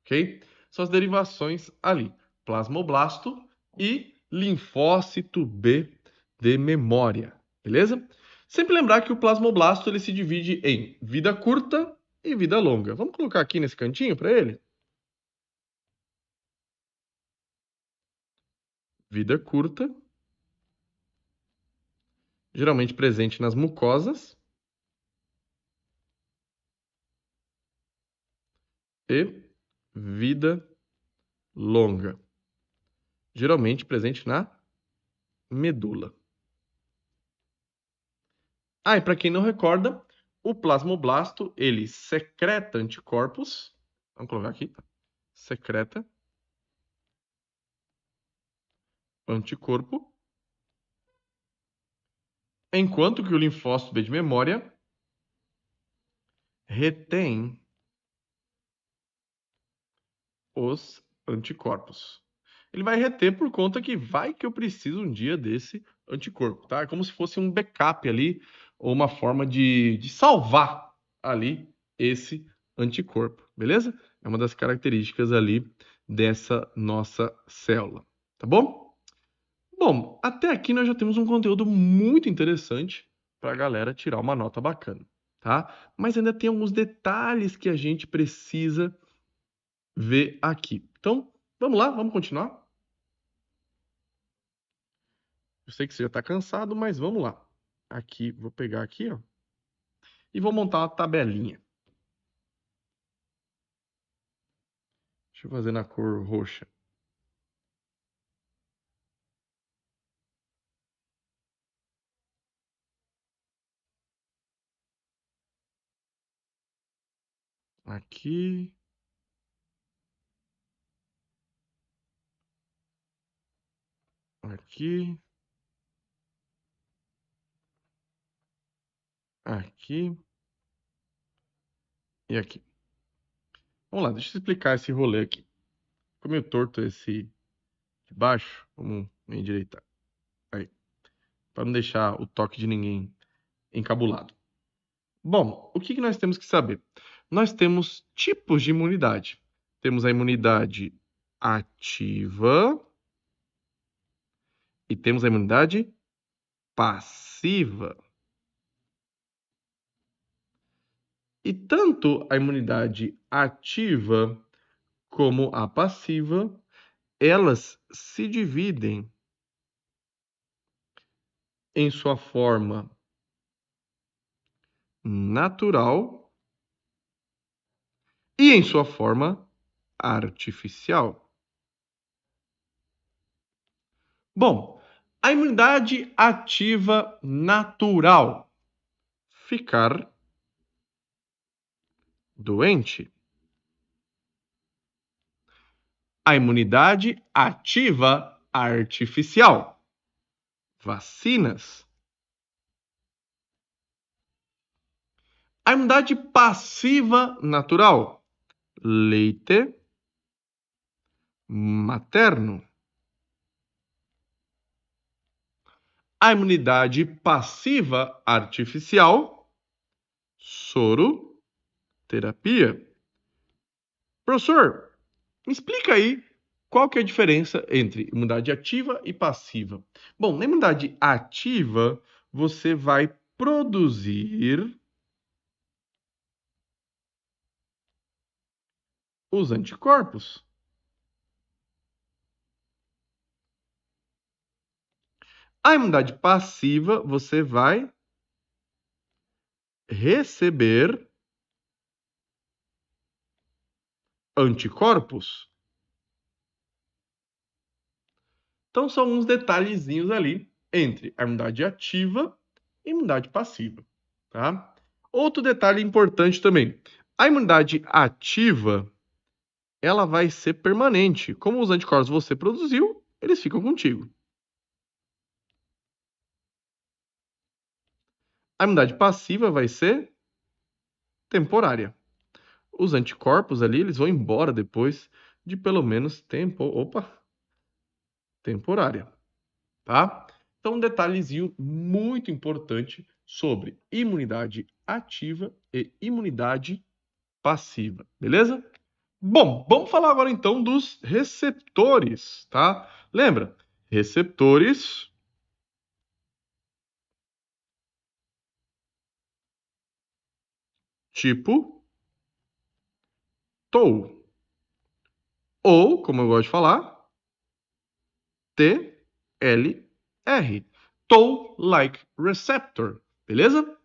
Ok? São as derivações ali, plasmoblasto e linfócito B de memória, beleza? Sempre lembrar que o plasmoblasto ele se divide em vida curta e vida longa. Vamos colocar aqui nesse cantinho para ele? Vida curta, geralmente presente nas mucosas, e vida longa, geralmente presente na medula. Ah, e para quem não recorda, o plasmoblasto, ele secreta anticorpos. Vamos colocar aqui. Secreta anticorpo. Enquanto que o linfócito B de memória retém os anticorpos. Ele vai reter por conta que vai que eu preciso um dia desse anticorpo, tá? É como se fosse um backup ali, ou uma forma de salvar ali esse anticorpo, beleza? É uma das características ali dessa nossa célula, tá bom? Bom, até aqui nós já temos um conteúdo muito interessante para a galera tirar uma nota bacana, tá? Mas ainda tem alguns detalhes que a gente precisa ver aqui. Então, vamos lá, vamos continuar? Eu sei que você já está cansado, mas vamos lá. Aqui, vou pegar aqui, ó, e vou montar uma tabelinha. Deixa eu fazer na cor roxa. Aqui. Aqui. Aqui. E aqui. Vamos lá, deixa eu explicar esse rolê aqui. Ficou meio torto esse de baixo. Vamos endireitar. Aí. Para não deixar o toque de ninguém encabulado. Bom, o que nós temos que saber? Nós temos tipos de imunidade. Temos a imunidade ativa e temos a imunidade passiva. E tanto a imunidade ativa como a passiva, elas se dividem em sua forma natural e em sua forma artificial. Bom, a imunidade ativa natural, ficar doente. A imunidade ativa artificial, vacinas. A imunidade passiva natural, leite materno. A imunidade passiva artificial, soro terapia. Professor, me explica aí qual que é a diferença entre imunidade ativa e passiva. Bom, na imunidade ativa, você vai produzir os anticorpos. A imunidade passiva, você vai receber anticorpos. Então, são uns detalhezinhos ali entre a imunidade ativa e a imunidade passiva, tá? Outro detalhe importante também. A imunidade ativa, ela vai ser permanente. Como os anticorpos você produziu, eles ficam contigo. A imunidade passiva vai ser temporária. Os anticorpos ali, eles vão embora depois de pelo menos temporária, tá? Então, um detalhezinho muito importante sobre imunidade ativa e imunidade passiva, beleza? Bom, vamos falar agora então dos receptores, tá? Lembra? Receptores tipo TOU, ou, como eu gosto de falar, TLR, Toll-like receptor, beleza?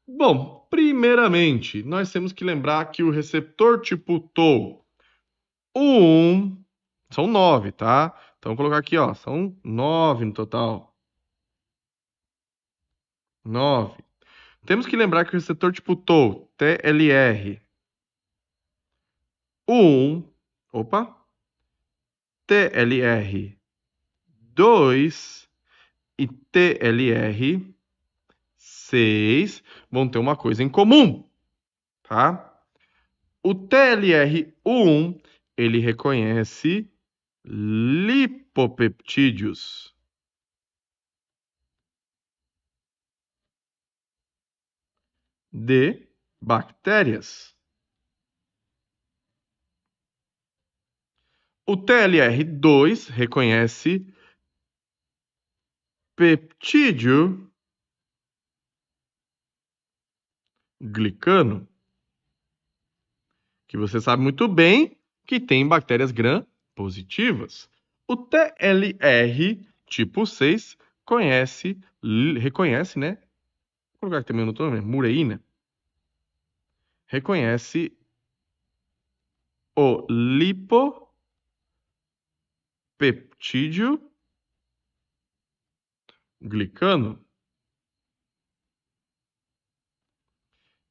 Bom, primeiramente, nós temos que lembrar que o receptor tipo Toll, são 9, tá? Então, vou colocar aqui, ó, são 9 no total. 9. Temos que lembrar que o receptor tipo Toll, TLR, o 1, TLR 2 e TLR 6 vão ter uma coisa em comum, tá? O TLR1, ele reconhece lipopeptídeos de bactérias. O TLR2 reconhece peptídeo glicano, que você sabe muito bem que tem bactérias gram-positivas. O TLR tipo 6 reconhece, né? Vou colocar aqui também no nome, mureína. Reconhece o lipopeptídeo glicano.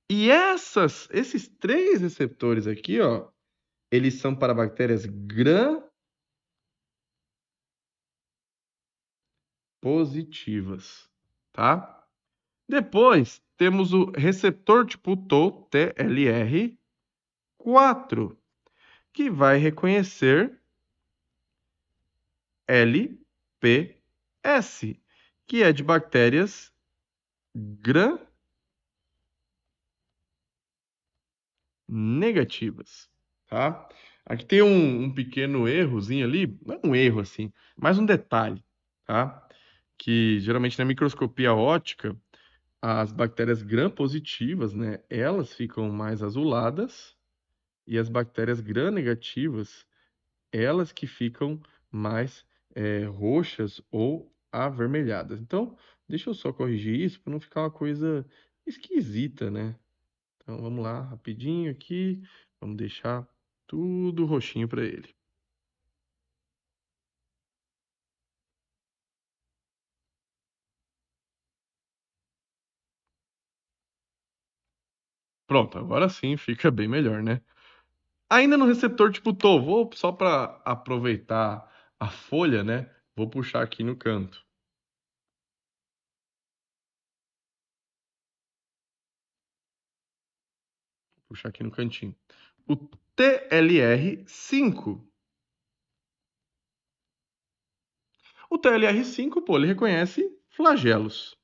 E esses 3 receptores aqui, ó, eles são para bactérias gram-positivas, tá? Depois, temos o receptor tipo TOL, TLR4, que vai reconhecer LPS, que é de bactérias gram-negativas, tá? Aqui tem um pequeno errozinho ali, não é um erro assim, mas um detalhe, tá? Que geralmente na microscopia óptica, as bactérias gram-positivas, né, elas ficam mais azuladas e as bactérias gram-negativas, elas que ficam mais roxas ou avermelhadas. Então, deixa eu só corrigir isso para não ficar uma coisa esquisita, né? Então, vamos lá, rapidinho aqui. Vamos deixar tudo roxinho para ele. Pronto, agora sim fica bem melhor, né? Ainda no receptor tipo TOW, vou só para aproveitar a folha, né? Vou puxar aqui no canto. Puxar aqui no cantinho. O TLR5. O TLR5, pô, ele reconhece flagelos.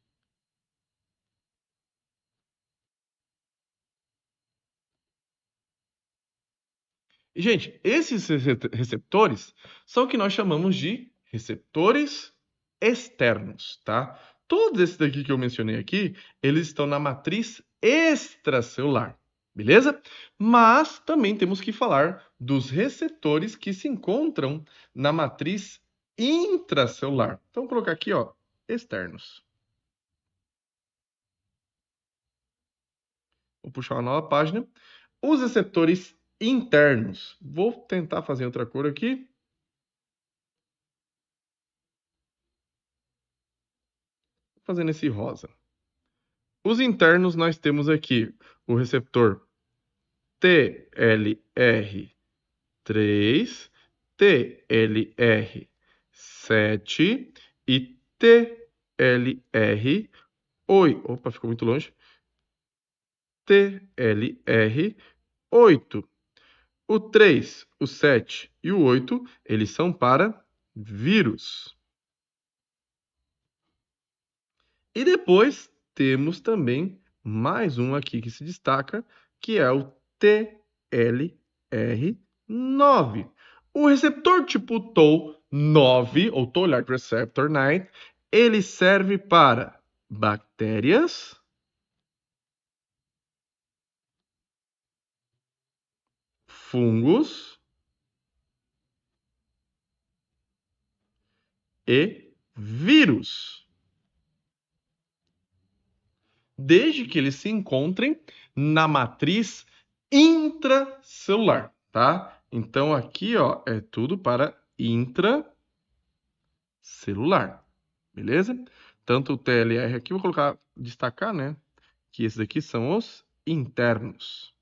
E, gente, esses receptores são o que nós chamamos de receptores externos, tá? Todos esses daqui que eu mencionei aqui, eles estão na matriz extracelular, beleza? Mas também temos que falar dos receptores que se encontram na matriz intracelular. Então, vou colocar aqui, ó, externos. Vou puxar uma nova página. Os receptores internos. Vou tentar fazer outra cor aqui. Fazendo esse rosa. Os internos nós temos aqui o receptor TLR3, TLR7 e TLR8. Opa, ficou muito longe. TLR8. O 3, o 7 e o 8, eles são para vírus. E depois temos também mais um aqui que se destaca, que é o TLR9. O receptor tipo TOL9, ou Toll-like Receptor 9, ele serve para bactérias, fungos e vírus, desde que eles se encontrem na matriz intracelular, tá? Então aqui, ó, é tudo para intracelular, beleza? Tanto o TLR aqui, vou colocar, destacar, né, que esses aqui são os internos,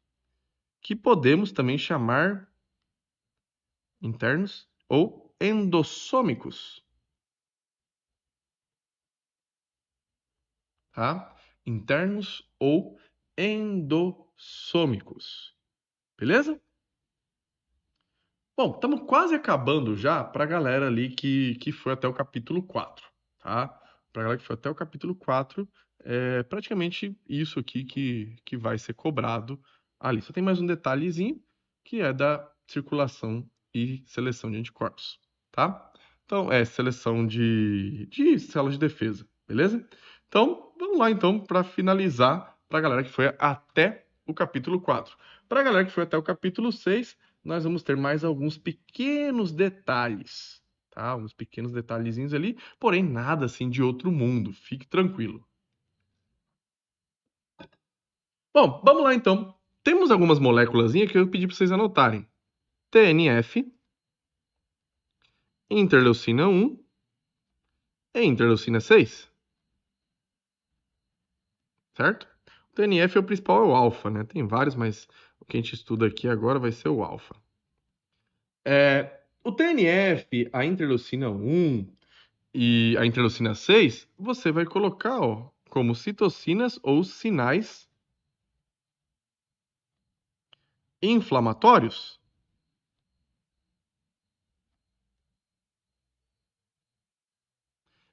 que podemos também chamar internos ou endossômicos, tá? Internos ou endossômicos, beleza? Bom, estamos quase acabando já para a galera ali que foi até o capítulo 4, tá? Para a galera que foi até o capítulo 4, é praticamente isso aqui que vai ser cobrado ali. Só tem mais um detalhezinho, que é da circulação e seleção de anticorpos, tá? Então, é seleção de células de defesa, beleza? Então, vamos lá então para finalizar para a galera que foi até o capítulo 4. Para a galera que foi até o capítulo 6, nós vamos ter mais alguns pequenos detalhes, tá? Uns pequenos detalhezinhos ali, porém nada assim de outro mundo, fique tranquilo. Bom, vamos lá então. Temos algumas moléculas que eu pedi para vocês anotarem. TNF, interleucina 1 e interleucina 6, certo? O TNF é o principal, é o alfa, né? Tem vários, mas o que a gente estuda aqui agora vai ser o alfa. O TNF, a interleucina 1 e a interleucina 6, você vai colocar, ó, como citocinas ou sinais inflamatórios.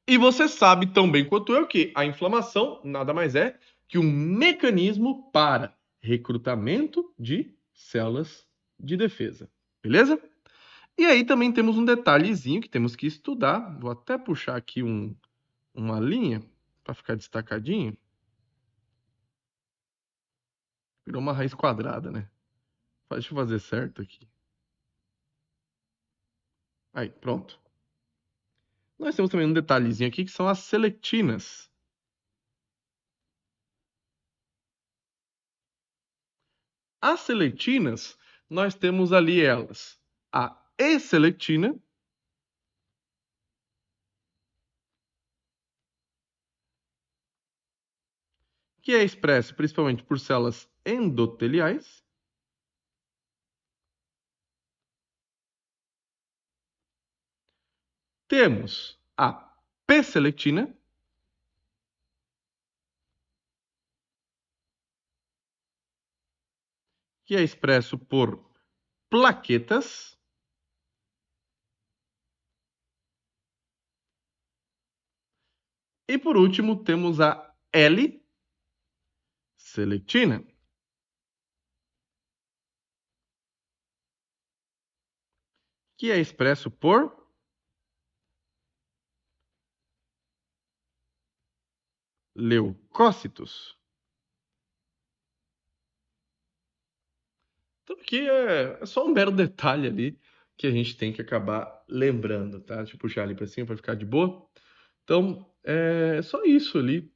E você sabe tão bem quanto eu que a inflamação nada mais é que um mecanismo para recrutamento de células de defesa. Beleza? E aí também temos um detalhezinho que temos que estudar. Vou até puxar aqui uma linha para ficar destacadinho. Virou uma raiz quadrada, né? Deixa eu fazer certo aqui. Aí, pronto. Nós temos também um detalhezinho aqui que são as selectinas. As selectinas, nós temos ali elas. A E-selectina, que é expressa principalmente por células endoteliais. Temos a P-selectina, que é expresso por plaquetas. E por último, temos a L-selectina, que é expresso por leucócitos. Então aqui é só um mero detalhe ali que a gente tem que acabar lembrando, tá? Deixa eu puxar ali para cima para ficar de boa. Então, é só isso ali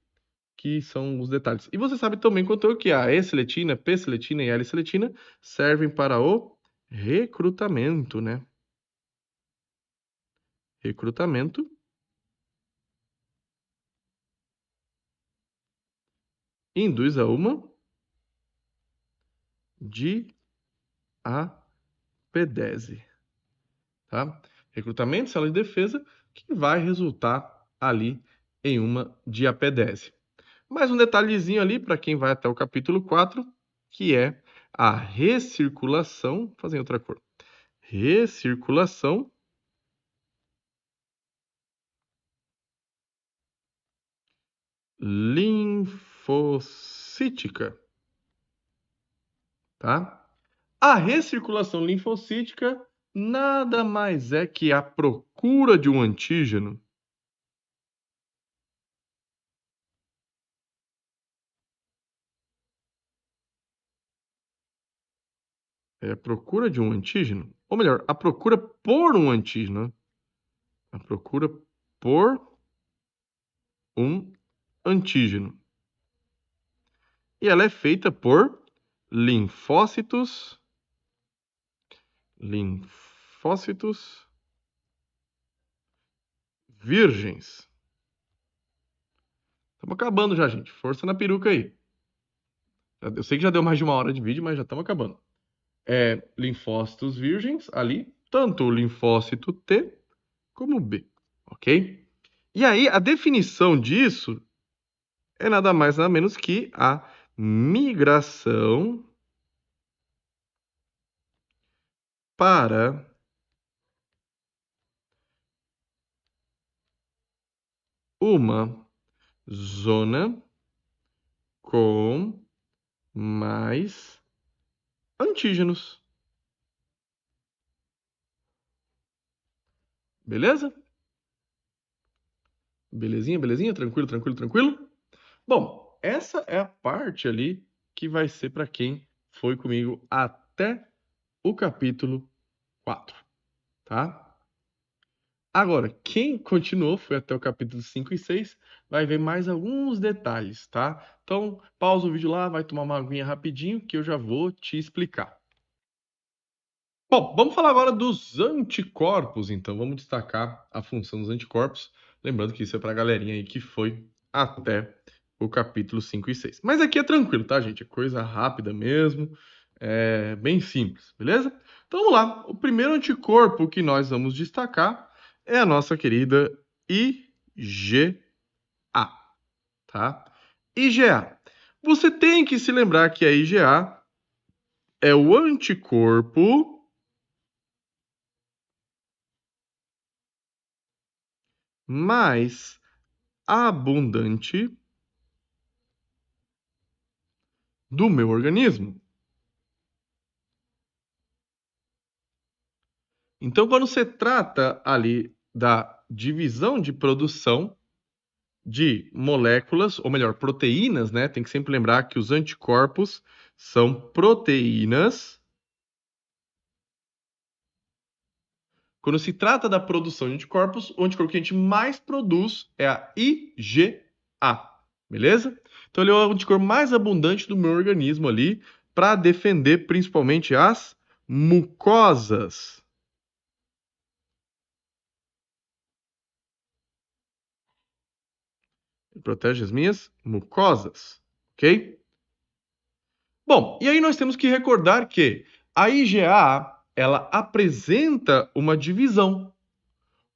que são os detalhes. E você sabe também quanto eu que a E-seletina, P-seletina e L-seletina servem para o recrutamento, né? Recrutamento induz a uma diapedese, tá? Recrutamento, célula de defesa, que vai resultar ali em uma diapedese. Mais um detalhezinho ali para quem vai até o capítulo 4, que é a recirculação, vou fazer em outra cor. Recirculação linfocítica, tá? A recirculação linfocítica nada mais é que a procura de um antígeno a procura de um antígeno, ou melhor, a procura por um antígeno, né? A procura por um antígeno. E ela é feita por linfócitos virgens. Estamos acabando já, gente. Força na peruca aí. Eu sei que já deu mais de 1 hora de vídeo, mas já estamos acabando. Linfócitos virgens ali, tanto o linfócito T como B, ok? E aí, a definição disso é nada mais nada menos que a migração para uma zona com mais antígenos. Beleza? Belezinha, belezinha? Tranquilo, tranquilo, tranquilo? Bom, essa é a parte ali que vai ser para quem foi comigo até o capítulo 4, tá? Agora, quem continuou, foi até o capítulo 5 e 6, vai ver mais alguns detalhes, tá? Então, pausa o vídeo lá, vai tomar uma aguinha rapidinho que eu já vou te explicar. Bom, vamos falar agora dos anticorpos, então. Vamos destacar a função dos anticorpos. Lembrando que isso é para a galerinha aí que foi até o capítulo 5 e 6. Mas aqui é tranquilo, tá, gente? É coisa rápida mesmo, é bem simples, beleza? Então vamos lá. O primeiro anticorpo que nós vamos destacar é a nossa querida IgA, tá? IgA. Você tem que se lembrar que a IgA é o anticorpo mais abundante do meu organismo. Então, quando se trata ali da divisão de produção de moléculas, ou melhor, proteínas, né? Tem que sempre lembrar que os anticorpos são proteínas. Quando se trata da produção de anticorpos, o anticorpo que a gente mais produz é a IgA, beleza? Então ele é o anticorpo mais abundante do meu organismo ali para defender principalmente as mucosas. Ele protege as minhas mucosas, ok? Bom, e aí nós temos que recordar que a IgA, ela apresenta uma divisão,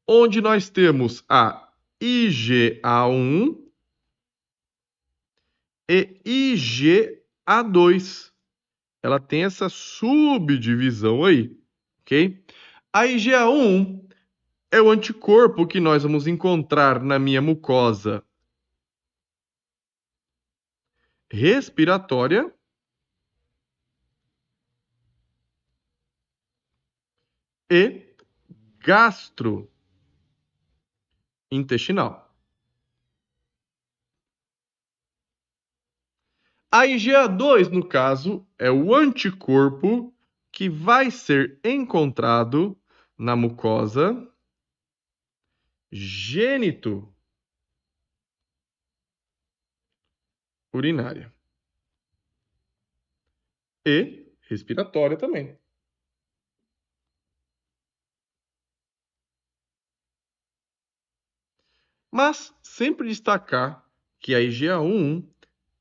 onde nós temos a IgA1 e IgA2. Ela tem essa subdivisão aí, ok? A IgA1 é o anticorpo que nós vamos encontrar na minha mucosa respiratória e gastrointestinal. A IgA2, no caso, é o anticorpo que vai ser encontrado na mucosa urinária e respiratória também. Mas sempre destacar que a IgA1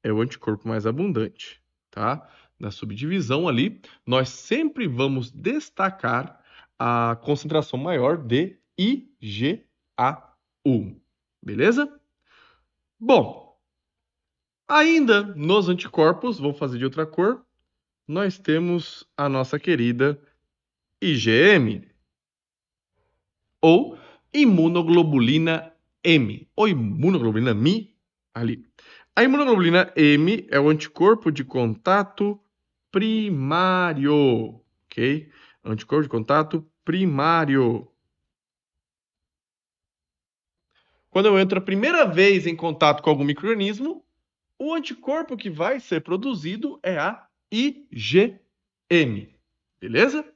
é o anticorpo mais abundante, tá? Na subdivisão ali, nós sempre vamos destacar a concentração maior de IgA1, beleza? Bom, ainda nos anticorpos, vou fazer de outra cor, nós temos a nossa querida IgM, ou imunoglobulina M, ou imunoglobulina Mi, ali. A imunoglobulina M é o anticorpo de contato primário, ok? Anticorpo de contato primário. Quando eu entro a primeira vez em contato com algum micro-organismo, o anticorpo que vai ser produzido é a IgM, beleza?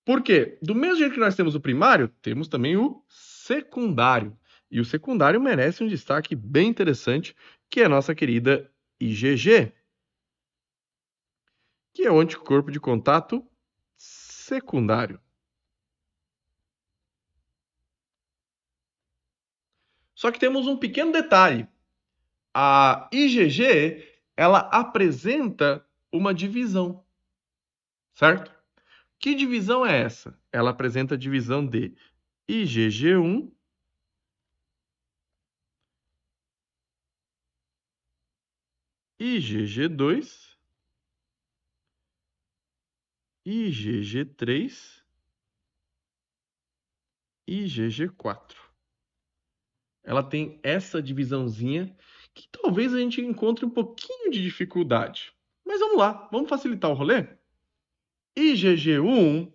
Por quê? Do mesmo jeito que nós temos o primário, temos também o secundário. E o secundário merece um destaque bem interessante, que é a nossa querida IgG, que é o anticorpo de contato secundário. Só que temos um pequeno detalhe. A IgG, ela apresenta uma divisão, certo? Que divisão é essa? Ela apresenta a divisão de IgG1 IgG2, IgG3, IgG4. Ela tem essa divisãozinha que talvez a gente encontre um pouquinho de dificuldade. Mas vamos lá, vamos facilitar o rolê? IgG1,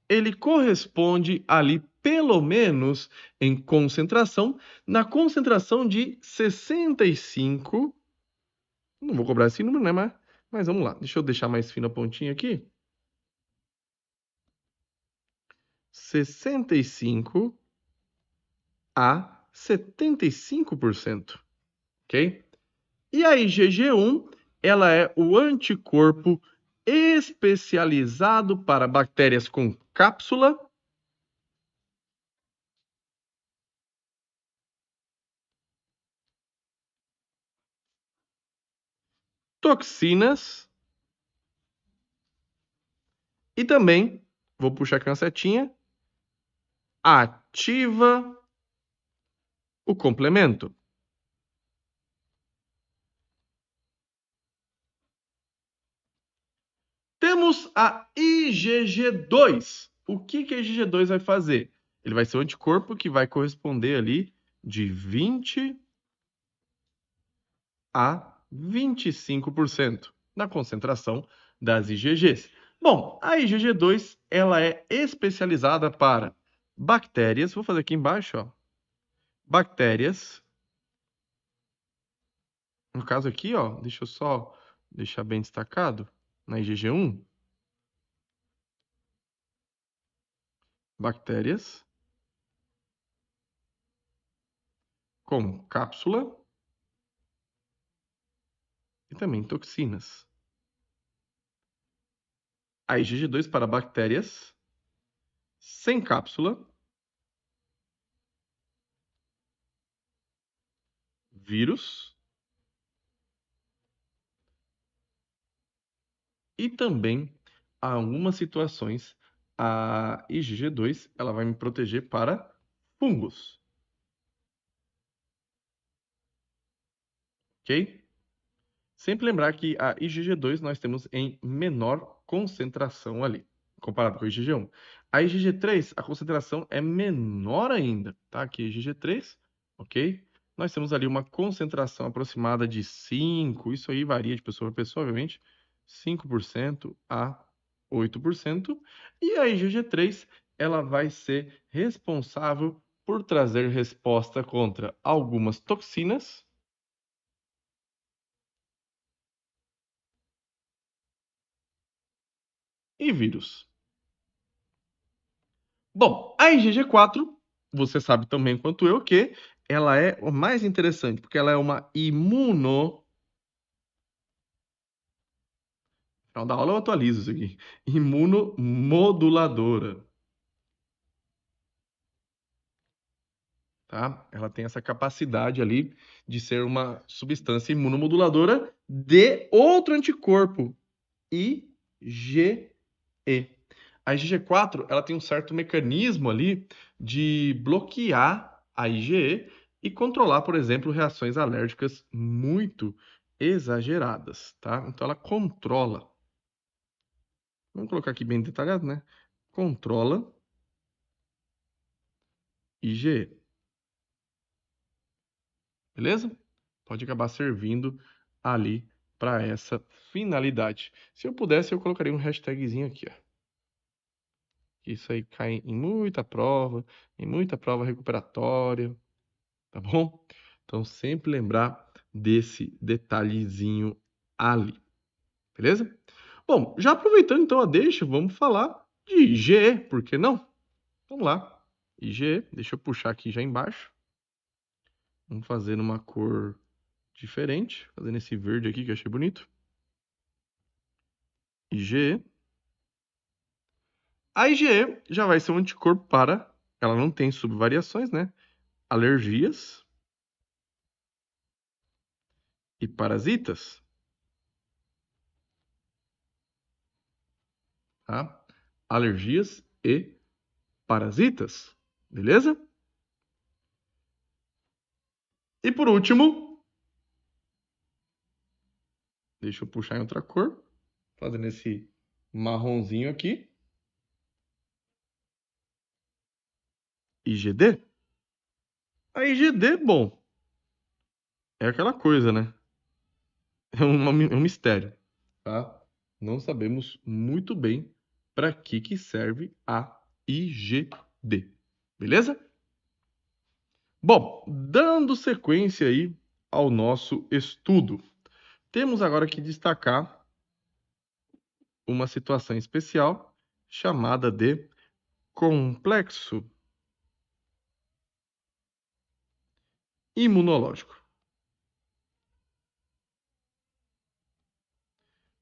ele corresponde ali, pelo menos em concentração, na concentração de 65. Não vou cobrar esse número, né? Mas vamos lá. Deixa eu deixar mais fino a pontinha aqui. 65 a 75%, ok? E a IgG1, ela é o anticorpo especializado para bactérias com cápsula, toxinas e também, vou puxar aqui uma setinha, ativa o complemento. Temos a IgG2. O que a IgG2 vai fazer? Ele vai ser um anticorpo que vai corresponder ali de 20 a 25% na concentração das IgGs. Bom, a IgG2 ela é especializada para bactérias, vou fazer aqui embaixo, ó, bactérias, no caso aqui, ó, deixa eu só deixar bem destacado, na IgG1, bactérias com cápsula e também toxinas. A IgG2 para bactérias sem cápsula, vírus e também, algumas situações, a IgG2 ela vai me proteger para fungos, ok? Sempre lembrar que a IgG2 nós temos em menor concentração ali, comparado com a IgG1. A IgG3, a concentração é menor ainda, tá? Aqui IgG3, ok? Nós temos ali uma concentração aproximada de 5, isso aí varia de pessoa para pessoa, obviamente, 5% a 8%. E a IgG3, ela vai ser responsável por trazer resposta contra algumas toxinas e vírus. Bom, a IgG4, você sabe também quanto eu que ela é o mais interessante, porque ela é uma imunoglobulina final da aula eu atualizo isso aqui. Imunomoduladora, tá? Ela tem essa capacidade ali de ser uma substância imunomoduladora de outro anticorpo, IgE. A IgG4, ela tem um certo mecanismo ali de bloquear a IgE e controlar, por exemplo, reações alérgicas muito exageradas, tá? Então ela controla. Vamos colocar aqui bem detalhado, né? Controla IgE. Beleza? Pode acabar servindo ali para essa finalidade. Se eu pudesse, eu colocaria um hashtagzinho aqui, ó. Isso aí cai em muita prova recuperatória, tá bom? Então, sempre lembrar desse detalhezinho ali, beleza? Bom, já aproveitando então a deixa, vamos falar de IgE, por que não? Vamos lá. IgE, deixa eu puxar aqui já embaixo. Vamos fazer numa cor diferente, fazendo esse verde aqui que eu achei bonito. IgE. A IgE já vai ser um anticorpo para, ela não tem subvariações, né? Alergias e parasitas, tá? Alergias e parasitas, beleza? E por último, deixa eu puxar em outra cor, fazendo esse marronzinho aqui. IgD. A IgD, bom, é aquela coisa, né? É um mistério, tá? Não sabemos muito bem para que serve a IgD, beleza? Bom, dando sequência aí ao nosso estudo, temos agora que destacar uma situação especial chamada de complexo imunológico.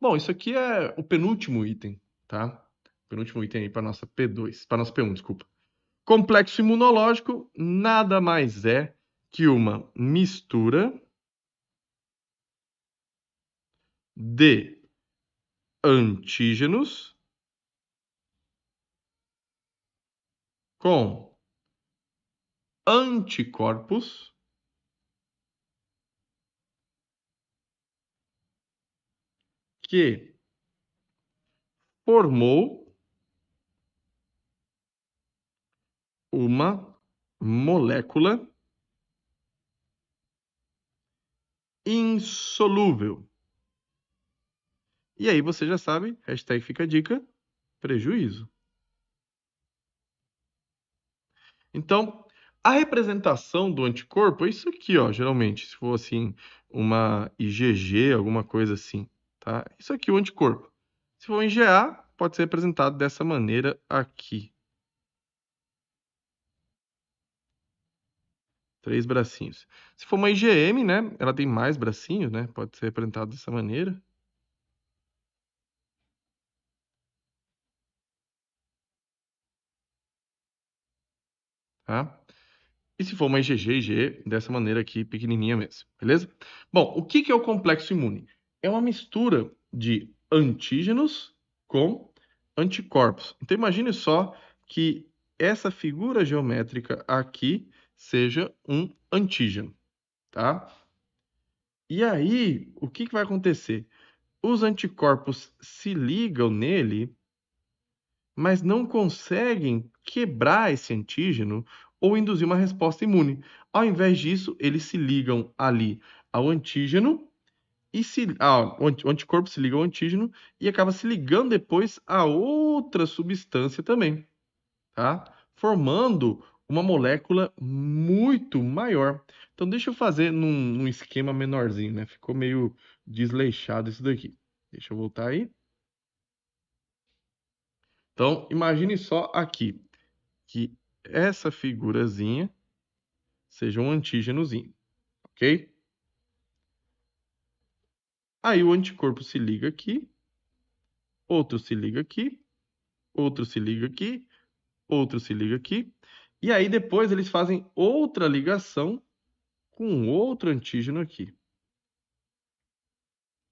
Bom, isso aqui é o penúltimo item, tá? Penúltimo item aí para nossa P2, para nossa P1, desculpa. Complexo imunológico nada mais é que uma mistura de antígenos com anticorpos que formou uma molécula insolúvel. E aí você já sabe, hashtag fica a dica, prejuízo. Então, a representação do anticorpo é isso aqui, ó, geralmente, se for assim, uma IgG, alguma coisa assim, tá? Isso aqui, o anticorpo. Se for um IgA, pode ser representado dessa maneira aqui. 3 bracinhos. Se for uma IgM, né, ela tem mais bracinhos, né? Pode ser representado dessa maneira. Tá? E se for uma IgG, IgE, dessa maneira aqui, pequenininha mesmo, beleza? Bom, o que é o complexo imune? É uma mistura de antígenos com anticorpos. Então, imagine só que essa figura geométrica aqui seja um antígeno, tá? E aí, o que vai acontecer? Os anticorpos se ligam nele, mas não conseguem quebrar esse antígeno ou induzir uma resposta imune. Ao invés disso, eles se ligam ali ao antígeno e o anticorpo se liga ao antígeno e acaba se ligando depois a outra substância também, tá? Formando uma molécula muito maior. Então, deixa eu fazer num esquema menorzinho, né? Ficou meio desleixado isso daqui. Deixa eu voltar aí. Então, imagine só aqui que essa figurazinha seja um antígenozinho, ok? Aí o anticorpo se liga aqui outro se liga aqui, outro se liga aqui, outro se liga aqui. E aí depois eles fazem outra ligação com outro antígeno aqui.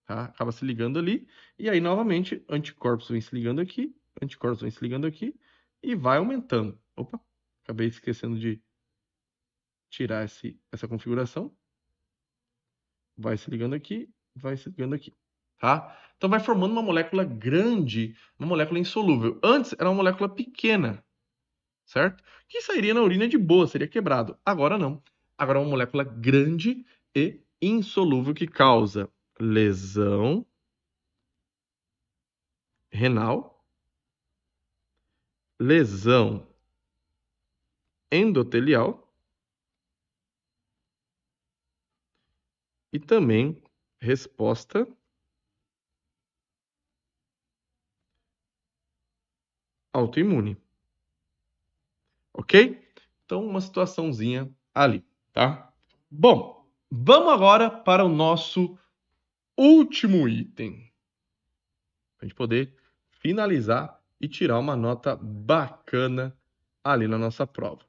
Tá? Acaba se ligando ali. E aí, novamente, anticorpos vem se ligando aqui, anticorpos vem se ligando aqui e vai aumentando. Opa, acabei esquecendo de tirar essa configuração. Vai se ligando aqui, vai se ligando aqui. Tá? Então vai formando uma molécula grande, uma molécula insolúvel. Antes era uma molécula pequena, certo? Que sairia na urina de boa, seria quebrado. Agora não. Agora é uma molécula grande e insolúvel que causa lesão renal, lesão endotelial e também resposta autoimune. Ok? Então, uma situaçãozinha ali, tá? Bom, vamos agora para o nosso último item. Para a gente poder finalizar e tirar uma nota bacana ali na nossa prova.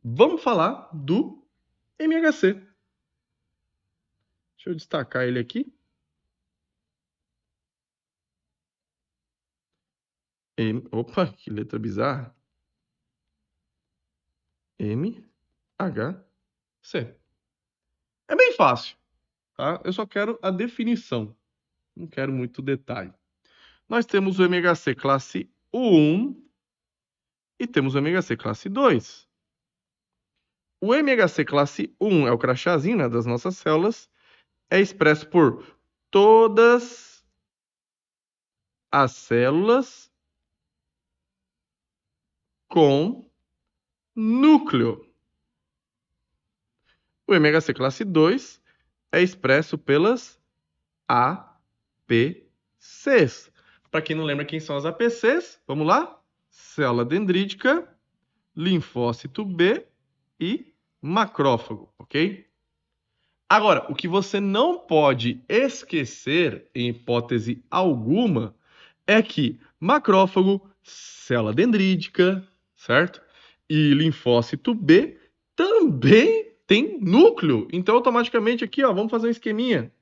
Vamos falar do MHC. Deixa eu destacar ele aqui. Opa, que letra bizarra. MHC. É bem fácil, tá? Eu só quero a definição. Não quero muito detalhe. Nós temos o MHC classe 1 e temos o MHC classe 2. O MHC classe 1 é o crachazinho, né, das nossas células. É expresso por todas as células com núcleo. O MHC classe 2 é expresso pelas APCs. Para quem não lembra quem são as APCs, vamos lá? Célula dendrítica, linfócito B e macrófago, ok? Agora, o que você não pode esquecer, em hipótese alguma, é que macrófago, célula dendrítica, certo? E linfócito B também tem núcleo. Então, automaticamente aqui, ó, vamos fazer um esqueminha.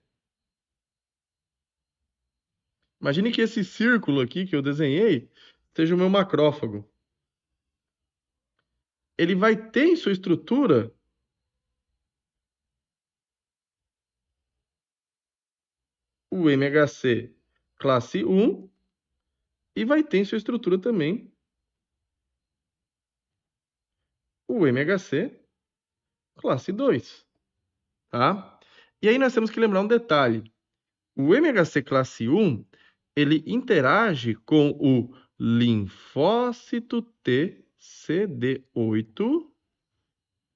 Imagine que esse círculo aqui que eu desenhei seja o meu macrófago. Ele vai ter em sua estrutura o MHC classe 1 e vai ter em sua estrutura também o MHC classe 2, tá? E aí nós temos que lembrar um detalhe. O MHC classe 1, ele interage com o linfócito T CD8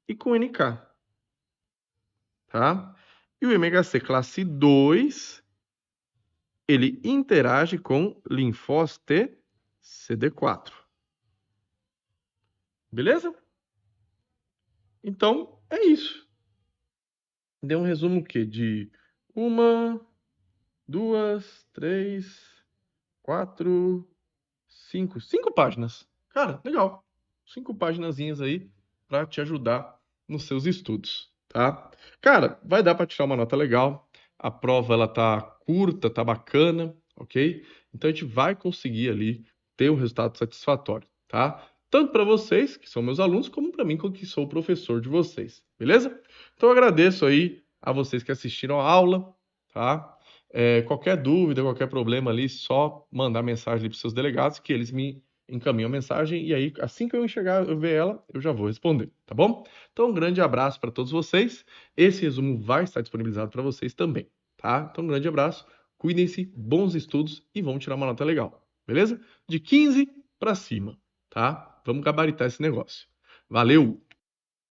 e com NK, tá? E o MHC classe 2, ele interage com linfócito T CD4. Beleza? Então, é isso. Deu um resumo o quê? De 1, 2, 3, 4, 5. 5 páginas. Cara, legal. 5 paginazinhas aí para te ajudar nos seus estudos, tá? Cara, vai dar para tirar uma nota legal. A prova ela tá curta, tá bacana, ok? Então a gente vai conseguir ali ter um resultado satisfatório, tá? Tanto para vocês, que são meus alunos, como para mim, que sou o professor de vocês, beleza? Então eu agradeço aí a vocês que assistiram a aula, tá? Qualquer dúvida, qualquer problema ali, só mandar mensagem para os seus delegados que eles me encaminham a mensagem e aí, assim que eu enxergar, eu ver ela, eu já vou responder, tá bom? Então, um grande abraço para todos vocês. Esse resumo vai estar disponibilizado para vocês também, tá? Então, um grande abraço, cuidem-se, bons estudos e vamos tirar uma nota legal, beleza? De 15 para cima, tá? Vamos gabaritar esse negócio. Valeu!